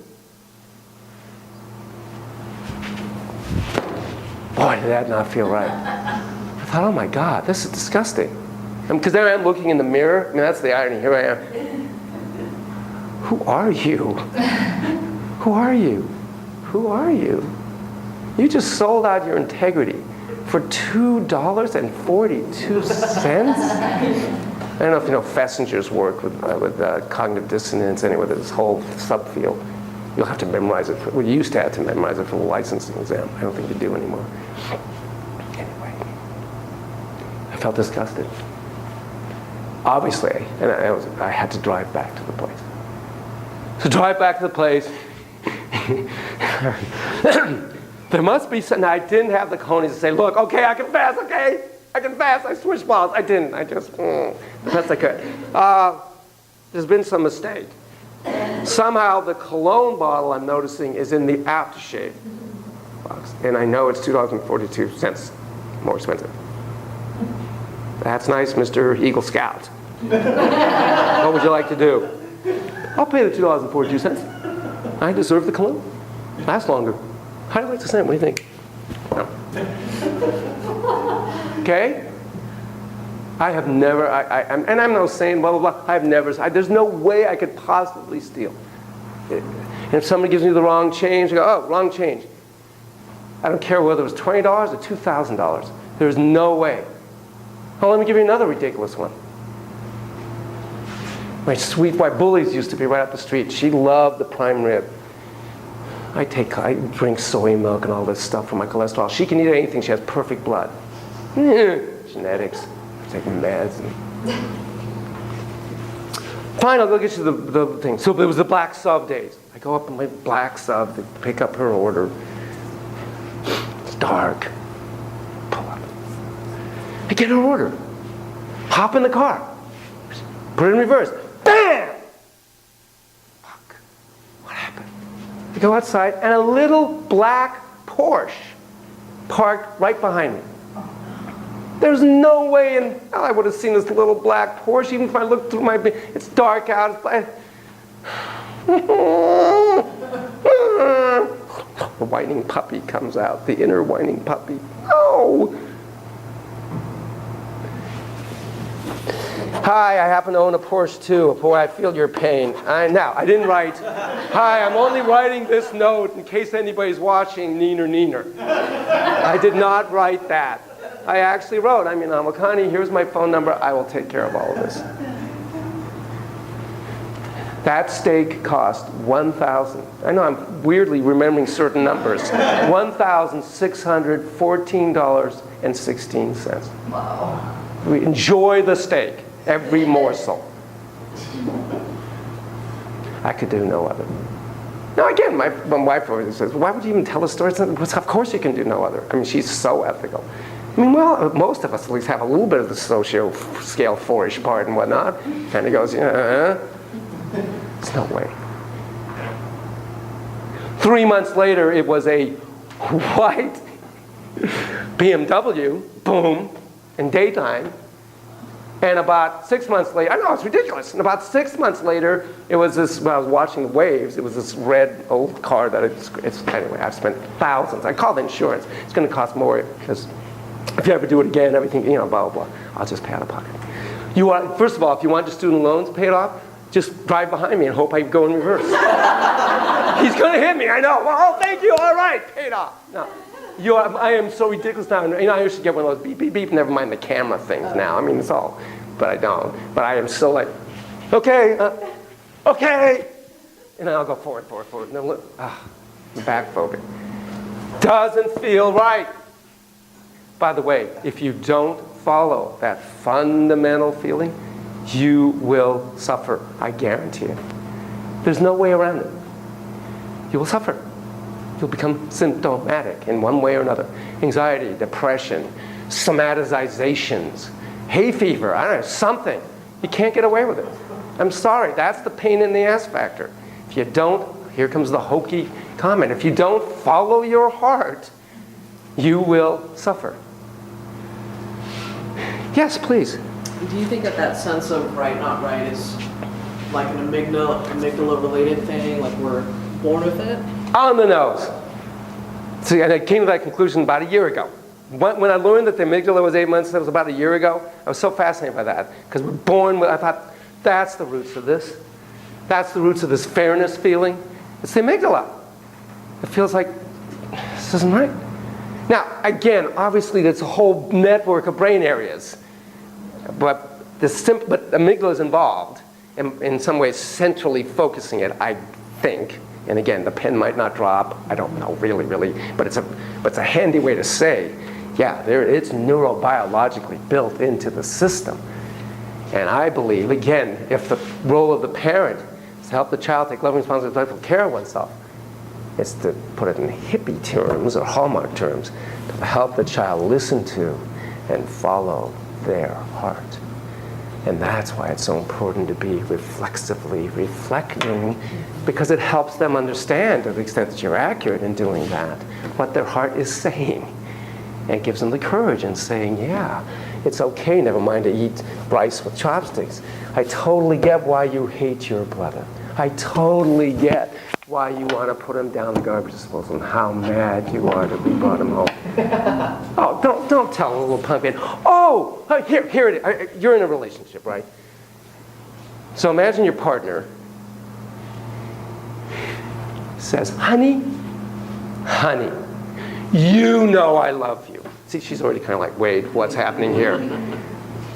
Boy, did that not feel right. I thought, oh my God, this is disgusting. Because there I am looking in the mirror. I mean, that's the irony. Here I am. Who are you? Who are you? Who are you? You just sold out your integrity for $2.42. I don't know if you know Fessinger's work with cognitive dissonance, anyway, this whole subfield. You'll have to memorize it. You used to have to memorize it for the licensing exam. I don't think you do anymore. Anyway, I felt disgusted. Obviously, and I had to drive back to the place. So drive back to the place. There must be something. I didn't have the cojones to say, look, okay, I confess, okay? I confess, I switched balls. I didn't. I just, the best I could. There's been some mistake. Somehow the cologne bottle I'm noticing is in the aftershave box. And I know it's $2.42 more expensive. That's nice, Mr. Eagle Scout. What would you like to do? I'll pay the $2.42. I deserve the cologne. Lasts longer. How do you like the scent? What do you think? No. Okay? I have never, and I'm not saying blah, blah, blah. I've never, there's no way I could possibly steal. And if somebody gives me the wrong change, I go, oh, wrong change. I don't care whether it was $20 or $2,000. There's no way. Oh, let me give you another ridiculous one. My sweet wife, Bullies used to be right up the street. She loved the prime rib. I drink soy milk and all this stuff for my cholesterol. She can eat anything. She has perfect blood. Genetics. I take meds. Fine, I'll go get you the thing. So it was the black sub days. I go up in my black sub to pick up her order. It's dark. Pull up. I get her order. Hop in the car. Put it in reverse. Bam! Fuck. What happened? I go outside and a little black Porsche parked right behind me. There's no way in hell I would have seen this little black Porsche, even if I looked through my... It's dark out. It's black. The whining puppy comes out. The inner whining puppy. Oh! Hi, I happen to own a Porsche too. Boy, I feel your pain. Now, I didn't write, hi, I'm only writing this note in case anybody's watching Neener Neener. I did not write that. I actually wrote, I'm Yanon Volcani, here's my phone number, I will take care of all of this. That steak cost $1,000. I know I'm weirdly remembering certain numbers. $1,614.16. Wow. We enjoy the steak, every morsel. I could do no other. Now again, my wife always says, why would you even tell a story? Of course you can do no other. I mean, she's so ethical. I mean, well, most of us at least have a little bit of the socio-scale 4-ish part and whatnot. And he goes, there's no way. 3 months later, it was a white BMW, boom, in daytime. And about 6 months later, I know, it's ridiculous. And about 6 months later, it was this, when I was watching the waves, it was this red old car that anyway, I've spent thousands. I called insurance. It's going to cost more because if you ever do it again, everything, blah, blah, blah. I'll just pay out of pocket. First of all, if you want your student loans paid off, just drive behind me and hope I go in reverse. He's going to hit me, I know. Well, oh, thank you, all right, paid off. No. I am so ridiculous now. I used to get one of those beep, beep, beep, never mind the camera things now. I mean, it's all, but I don't. But I am still like, okay, okay. And then I'll go forward. And then look, back phobic. Doesn't feel right. By the way, if you don't follow that fundamental feeling, you will suffer. I guarantee it. There's no way around it. You will suffer. You'll become symptomatic in one way or another. Anxiety, depression, somatizations, hay fever, I don't know, something. You can't get away with it. I'm sorry, that's the pain in the ass factor. If you don't, here comes the hokey comment, if you don't follow your heart, you will suffer. Yes, please. Do you think that sense of right, not right is like an amygdala-related thing, like we're born with it? On the nose. See, and I came to that conclusion about a year ago. When I learned that the amygdala was 8 months, that was about a year ago, I was so fascinated by that. Because we're born with, I thought, that's the roots of this. That's the roots of this fairness feeling. It's the amygdala. It feels like this isn't right. Now, again, obviously there's a whole network of brain areas. But the amygdala is involved in some ways centrally focusing it, I think. And again, the pen might not drop. I don't know, really. But it's a handy way to say, yeah, it's neurobiologically built into the system. And I believe, again, if the role of the parent is to help the child take loving, responsible, joyful care of oneself, it's to put it in hippie terms or Hallmark terms, to help the child listen to and follow their heart. And that's why it's so important to be reflexively reflecting, because it helps them understand, to the extent that you're accurate in doing that, what their heart is saying. And it gives them the courage in saying, yeah, it's okay, never mind to eat rice with chopsticks. I totally get why you hate your brother. I totally get why you want to put him down the garbage disposal and how mad you are that we brought him home. Oh, don't tell a little pumpkin, oh, here it is. You're in a relationship, right? So imagine your partner says, honey, you know I love you. See, she's already kind of like, wait, what's happening here?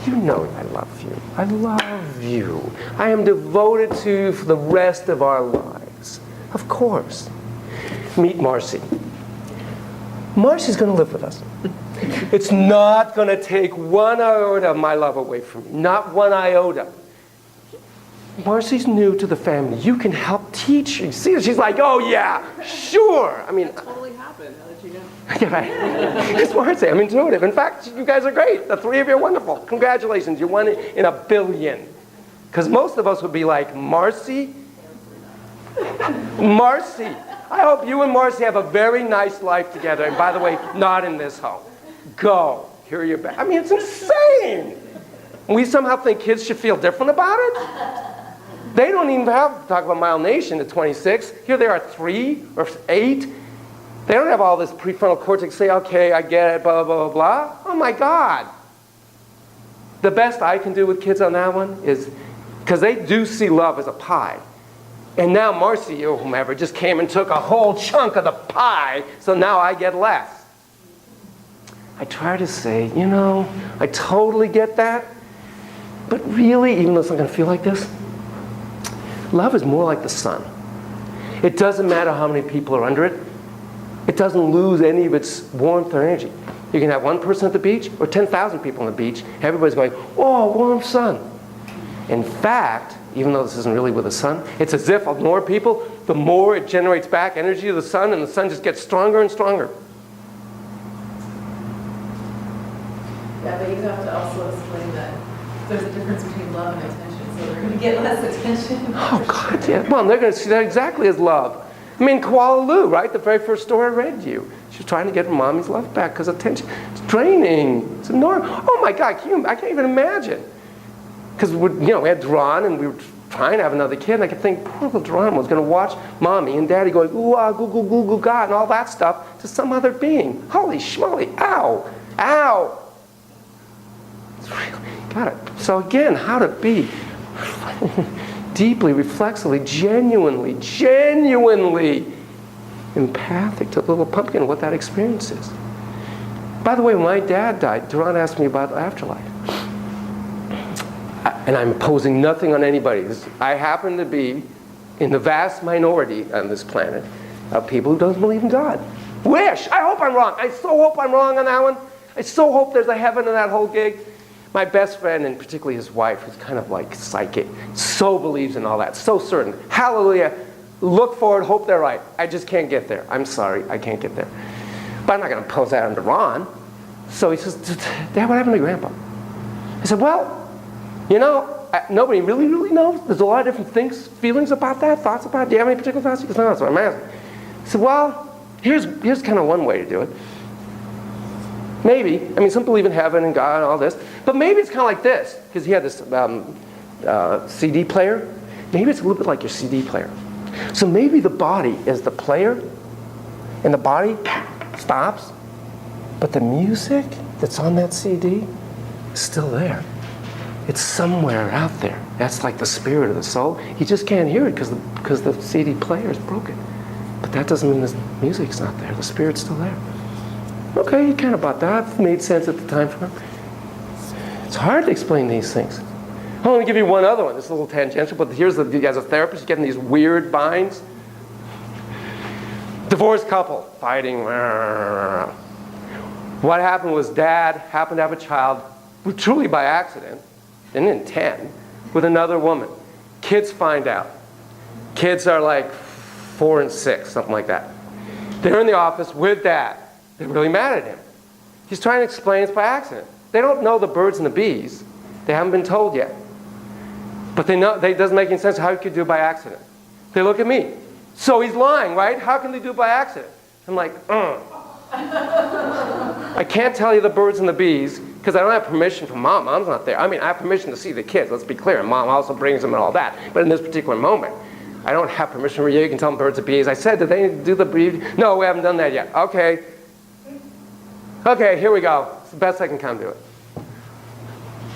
You know I love you. I love you. I am devoted to you for the rest of our lives. Of course. Meet Marcy. Marcy's going to live with us. It's not going to take one iota of my love away from me. Not one iota. Marcy's new to the family. You can help teach her. See, she's like, oh yeah, sure. I mean, That totally happened. How did you know? yeah, right. It's Marcy. I'm intuitive. In fact, you guys are great. The three of you are wonderful. Congratulations. You're one in a billion. Because most of us would be like, Marcy? Marcy. I hope you and Marcy have a very nice life together. And by the way, not in this home. Go. Here you're back. I mean, it's insane. And we somehow think kids should feel different about it. They don't even have to talk about myelination at 26. Here they are 3 or 8. They don't have all this prefrontal cortex say, okay, I get it, blah, blah, blah, blah. Oh my God. The best I can do with kids on that one is, because they do see love as a pie. And now Marcy or whomever just came and took a whole chunk of the pie, so now I get less. I try to say, you know, I totally get that, but really, even though it's not going to feel like this, love is more like the sun. It doesn't matter how many people are under it. It doesn't lose any of its warmth or energy. You can have one person at the beach or 10,000 people on the beach. Everybody's going, oh, warm sun. In fact, even though this isn't really with the sun, it's as if more people, the more it generates back energy to the sun, and the sun just gets stronger and stronger. Yeah, but you have to also explain that there's a difference between love and attention, so they're going to get less attention. Oh, God, yeah. Well, they're going to see that exactly as love. I mean, Koala Lou, right? The very first story I read to you. She was trying to get her mommy's love back because attention, it's draining. It's enormous. Oh, my God, I can't even imagine. Because, we had Duran, and we were trying to have another kid, and I could think, poor little Duran was going to watch Mommy and Daddy going, ooh, ah, goo, goo, goo, goo, God, and all that stuff to some other being. Holy schmoly, ow, ow. It's really, got it. So again, how to be deeply, reflexively, genuinely empathic to the little pumpkin, what that experience is. By the way, when my dad died, Duran asked me about Afterlife. And I'm imposing nothing on anybody. I happen to be in the vast minority on this planet of people who don't believe in God. I hope I'm wrong. I so hope I'm wrong on that one. I so hope there's a heaven in that whole gig. My best friend, and particularly his wife, who's kind of like psychic, so believes in all that, so certain. Hallelujah. Look forward, hope they're right. I just can't get there. I'm sorry, I can't get there. But I'm not going to impose that on Ron. So he says, Dad, what happened to Grandpa? I said, well, nobody really knows. There's a lot of different feelings about that, thoughts about it. Do you have any particular thoughts? He goes, no, that's what I'm asking. I said, well, here's kind of one way to do it. Maybe. I mean, some believe in heaven and God and all this. But maybe it's kind of like this. Because he had this CD player. Maybe it's a little bit like your CD player. So maybe the body is the player, and the body stops, But the music that's on that CD is still there. It's somewhere out there. That's like the spirit of the soul. You just can't hear it because the CD player is broken. But that doesn't mean the music's not there. The spirit's still there. Okay, you kind of bought that. It made sense at the time for him. It's hard to explain these things. Oh, let me give you one other one. This is a little tangential, but here's as a therapist, you get in these weird binds. Divorced couple fighting. What happened was dad happened to have a child, truly by accident, didn't intend, with another woman. Kids find out. Kids are like 4 and 6, something like that. They're in the office with dad. They're really mad at him. He's trying to explain it's by accident. They don't know the birds and the bees. They haven't been told yet. But they know it doesn't make any sense how he could do it by accident. They look at me. So he's lying, right? How can they do it by accident? I'm like, I can't tell you the birds and the bees because I don't have permission from mom. Mom's not there. I mean, I have permission to see the kids, let's be clear. Mom also brings them and all that. But in this particular moment, I don't have permission for you. You can tell them birds and bees. I said, did they do the breed? No, we haven't done that yet. Okay. Okay, here we go. It's the best I can come to it.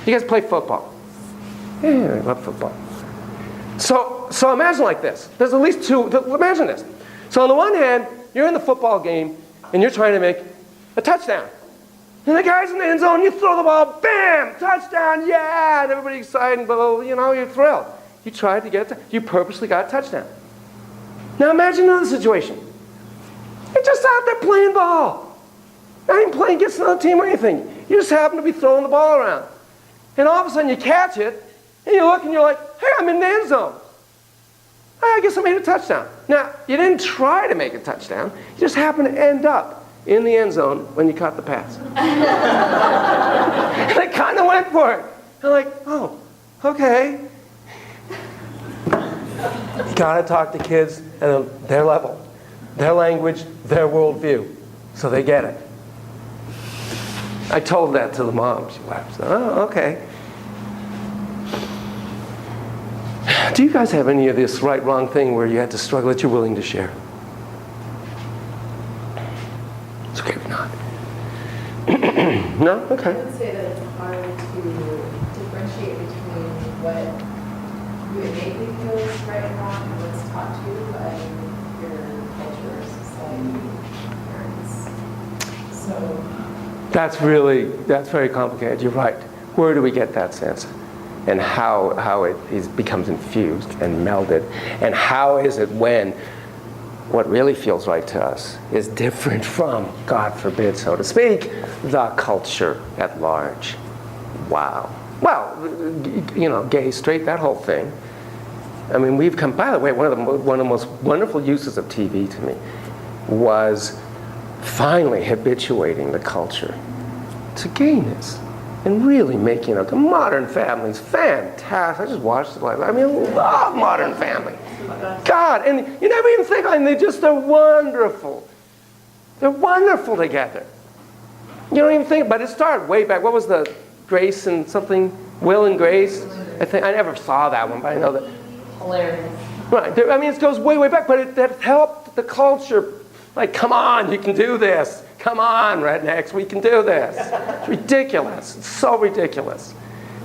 You guys play football? Yeah, I love football. So imagine like this. There's at least two. Imagine this. So on the one hand, you're in the football game, and you're trying to make a touchdown. And the guy's in the end zone, you throw the ball, bam, touchdown, yeah, and everybody's excited, but you're thrilled. You tried to get you purposely got a touchdown. Now imagine another situation. You're just out there playing ball. Not even playing against another team or anything. You just happen to be throwing the ball around. And all of a sudden you catch it, and you look and you're like, hey, I'm in the end zone. I guess I made a touchdown. Now, you didn't try to make a touchdown. You just happened to end up in the end zone when you caught the pass. And I kind of went for it. I'm like, oh, okay. You gotta talk to kids at their level, their language, their worldview, so they get it. I told that to the mom. She laughed. Oh, okay. Do you guys have any of this right, wrong thing where you had to struggle that you're willing to share? It's okay if not. No? Okay. I would say that it's hard to differentiate between what you innately feel is right and wrong and what's taught to you by your culture, society, parents. So That's very complicated. You're right. Where do we get that sense? And how it becomes infused and melded? And how is it when what really feels right to us is different from, God forbid, so to speak, the culture at large? Wow. Well, gay, straight, that whole thing. I mean, we've come, by the way, one of the most wonderful uses of TV to me was finally habituating the culture to gayness and really making Modern Family's fantastic. I just watched it I love Modern Family. God, and you never even think, they're wonderful. They're wonderful together. You don't even think, but it started way back. What was the Grace and something? Will and Grace? I never saw that one, but I know that. hilarious. Right. It goes way, way back, but that helped the culture. Like, come on, you can do this. Come on, rednecks, we can do this. It's ridiculous. It's so ridiculous.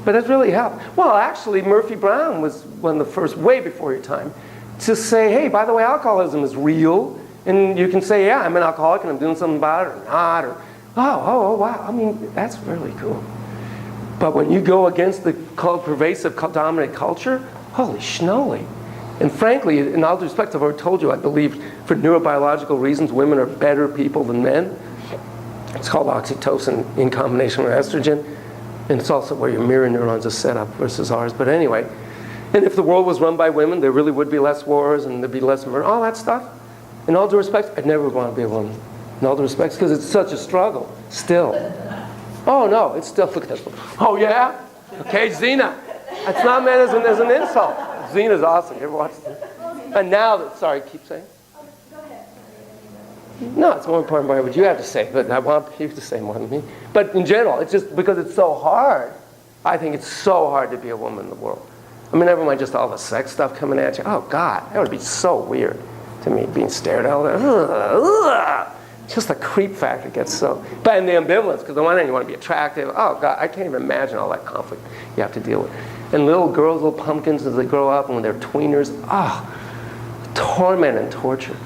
But it really helped. Well, actually, Murphy Brown was one of the first, way before your time, to say, hey, by the way, alcoholism is real. And you can say, yeah, I'm an alcoholic and I'm doing something about it or not. Or, oh, wow. That's really cool. But when you go against the pervasive dominant culture, holy schnoly. And frankly, in all due respect, I've already told you, I believe for neurobiological reasons, women are better people than men. It's called oxytocin in combination with estrogen. And it's also where your mirror neurons are set up versus ours. But anyway, and if the world was run by women, there really would be less wars and there'd be less murder, all that stuff. In all due respect, I'd never want to be a woman. In all due respect, because it's such a struggle, still. Oh no, it's still, look at this one. Oh yeah? Okay, Xena. That's not meant as an insult. Xena's awesome. You ever watched it? And now that, sorry, keep saying. No, it's more important by what you have to say, but I want you to say more than me. But in general, it's just because it's so hard. I think it's so hard to be a woman in the world. Never mind just all the sex stuff coming at you. Oh God, that would be so weird to me, being stared at all that. Just the creep factor gets so, but and the ambivalence, because on one hand you want to be attractive. Oh God, I can't even imagine all that conflict you have to deal with. And little girls, little pumpkins, as they grow up and when they're tweeners, torment and torture.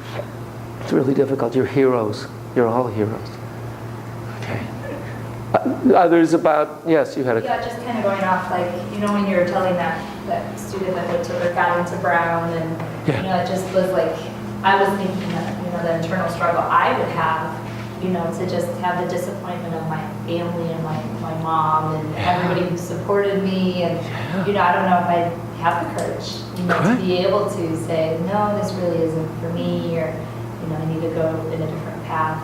It's really difficult. You're heroes. You're all heroes. Okay. Others about, yes, you had a... Yeah, just kind of going off, like, you know, when you were telling that student that they took her got into Brown, and, Yeah. you know, it just was like, I was thinking that, you know, the internal struggle I would have, you know, to just have the disappointment of my family and my mom and everybody who supported me, and, you know, I don't know if I'd have the courage, you know, to be able to say, no, this really isn't for me, or, you know, I need to go in a different path.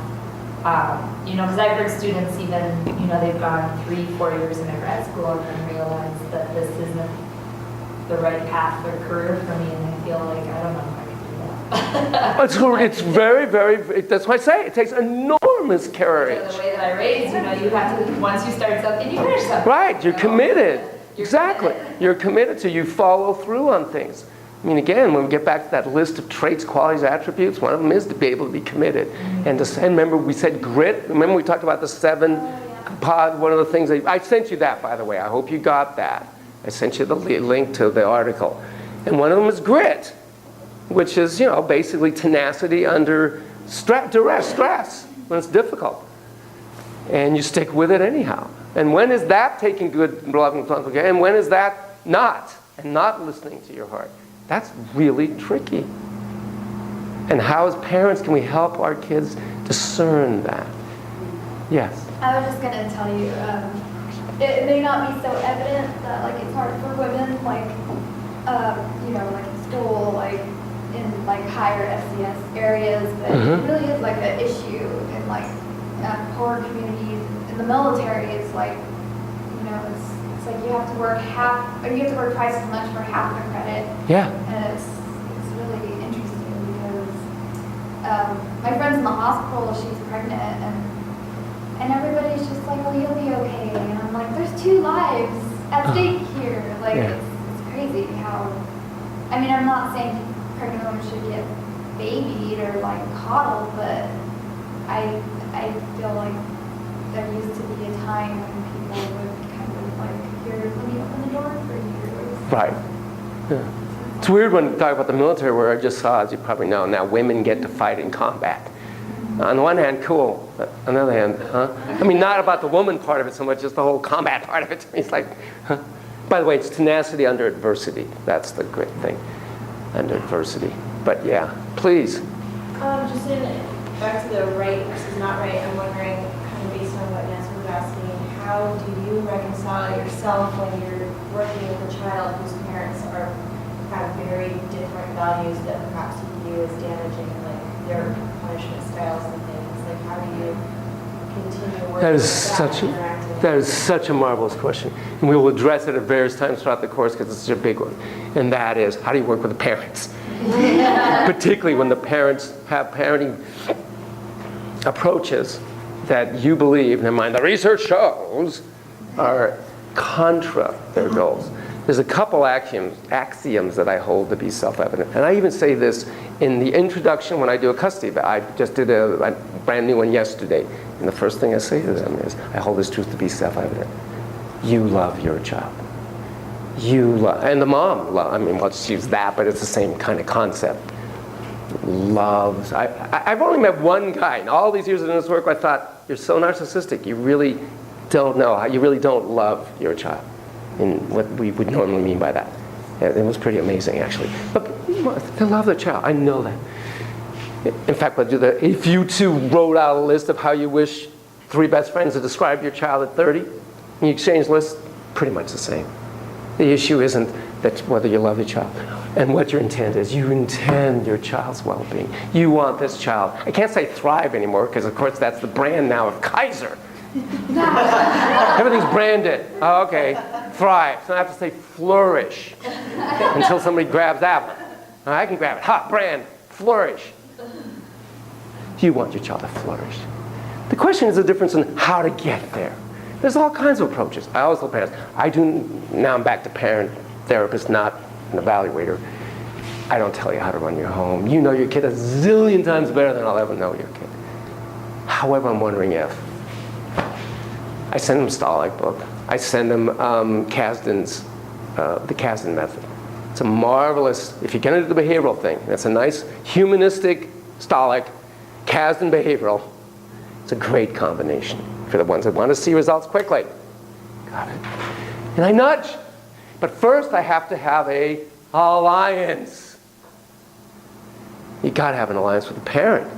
You know, because I've heard students even, you know, they've gone 3-4 years into grad school and realized that this isn't the right path or career for me, and I feel like, I don't know if I can do that. It's very, very, that's why I say it takes enormous courage. So the way that I raised, you know, you have to, once you start something, you finish something. Right, you're committed. You're Exactly. committed. You're committed to, you follow through on things. I mean, again, when we get back to that list of traits, qualities, attributes, one of them is to be able to be committed. And remember, we said grit. Remember, we talked about the 7 pod. One of the things I sent you that, by the way. I hope you got that. I sent you the link to the article. And one of them is grit, which is, you know, basically tenacity under stress, when it's difficult. And you stick with it anyhow. And when is that taking good, loving, care? And when is that not? And not listening to your heart? That's really tricky. And how, as parents, can we help our kids discern that? Yes. I was just gonna tell you, it may not be so evident that like it's hard for women, like you know, like in school, like in like higher FCS areas, but it really is like an issue in like poor communities. In the military, it's like, you know, it's like you have to work twice as much for half the credit. Yeah. And it's really interesting because my friend's in the hospital, she's pregnant, and everybody's just like, oh, you'll be okay. And I'm like, there's 2 lives at stake here. Like, it's crazy how, I mean, I'm not saying pregnant women should get babied or like coddled, but I feel like there used to be a time when people would kind of like, here, let me open the door for you. Right. Yeah. It's weird when you talk about the military, where I just saw, as you probably know, now women get to fight in combat. On the one hand, cool. On the other hand, huh? I mean, not about the woman part of it so much, just the whole combat part of it. To me, it's like, huh? By the way, it's tenacity under adversity. That's the great thing, under adversity. But yeah, please. Just back to the right versus not right, I'm wondering, kind of based on what Nancy was asking, how do you reconcile yourself when you're working with a child whose parents have very different values that perhaps you view as damaging, like their punishment styles and things? Like, how do you continue working That is such a marvelous question. And we will address it at various times throughout the course because it's such a big one. And that is, how do you work with the parents? Particularly when the parents have parenting approaches that you believe, never mind, the research shows, are contra their goals. There's a couple axioms that I hold to be self-evident. And I even say this in the introduction when I do a custody. I just did a brand new one yesterday. And the first thing I say to them is, I hold this truth to be self-evident. You love your child. You love, and the mom love, I mean, let's use that, but it's the same kind of concept. Loves. I've only met one guy in all these years of this work where I thought, you're so narcissistic, you really don't know how, you really don't love your child. In what we would normally mean by that. It was pretty amazing, actually. But they love their child, I know that. In fact, if you two wrote out a list of how you wish 3 best friends to describe your child at 30, and you exchange lists, pretty much the same. The issue isn't that whether you love the child and what your intent is. You intend your child's well-being. You want this child. I can't say thrive anymore because, of course, that's the brand now of Kaiser. Everything's branded. Oh, okay. Thrive. So I have to say flourish until somebody grabs that one. Oh, I can grab it. Hot brand. Flourish. You want your child to flourish. The question is the difference in how to get there. There's all kinds of approaches. I always tell parents, now I'm back to parent therapist, not an evaluator. I don't tell you how to run your home. You know your kid a zillion times better than I'll ever know your kid. However, I'm wondering if. I send them Stalag book. I send them Kasdan's, the Kasdan method. It's a marvelous, if you're going to do the behavioral thing, that's a nice humanistic Stalag, Kasdan behavioral. It's a great combination for the ones that want to see results quickly. Got it? And I nudge. But first I have to have a alliance. You got to have an alliance with a parent.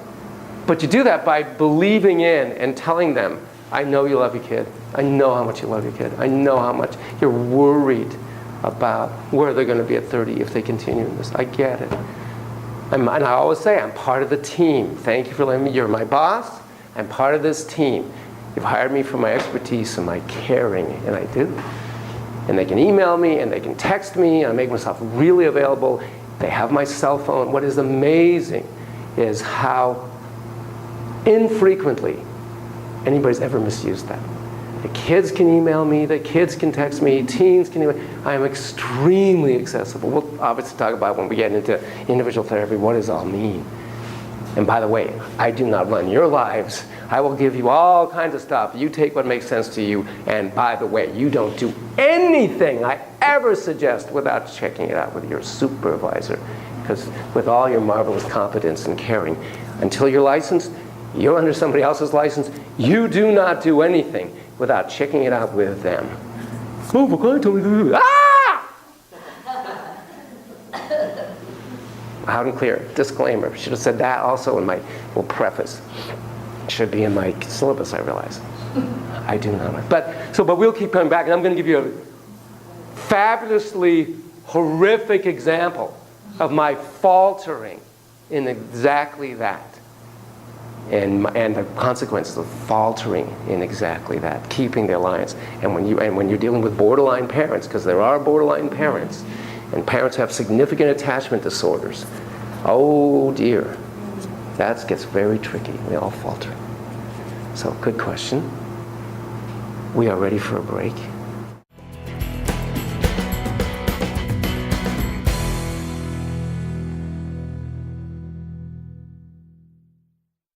But you do that by believing in and telling them, I know you love your kid. I know how much you love your kid. I know how much you're worried about where they're going to be at 30 if they continue in this. I get it. And I always say, I'm part of the team. Thank you for letting me. You're my boss. I'm part of this team. You've hired me for my expertise and my caring, and I do. And they can email me, and they can text me, and I make myself really available. They have my cell phone. What is amazing is how infrequently anybody's ever misused that. The kids can email me, the kids can text me, teens can email. I am extremely accessible. We'll obviously talk about when we get into individual therapy, what does it all mean? And by the way, I do not run your lives. I will give you all kinds of stuff. You take what makes sense to you. And by the way, you don't do anything I ever suggest without checking it out with your supervisor. Because with all your marvelous competence and caring, until you're licensed, you're under somebody else's license, you do not do anything without checking it out with them. Oh, McCoy told me to do that. Ah! Loud and clear. Disclaimer. Should have said that also in my little preface. Should be in my syllabus, I realize. I do not. But we'll keep coming back, and I'm going to give you a fabulously horrific example of my faltering in exactly that. And the consequences of faltering in exactly that, keeping the alliance. And when you're dealing with borderline parents, because there are borderline parents, and parents have significant attachment disorders, oh dear, that gets very tricky. We all falter. So, good question. We are ready for a break.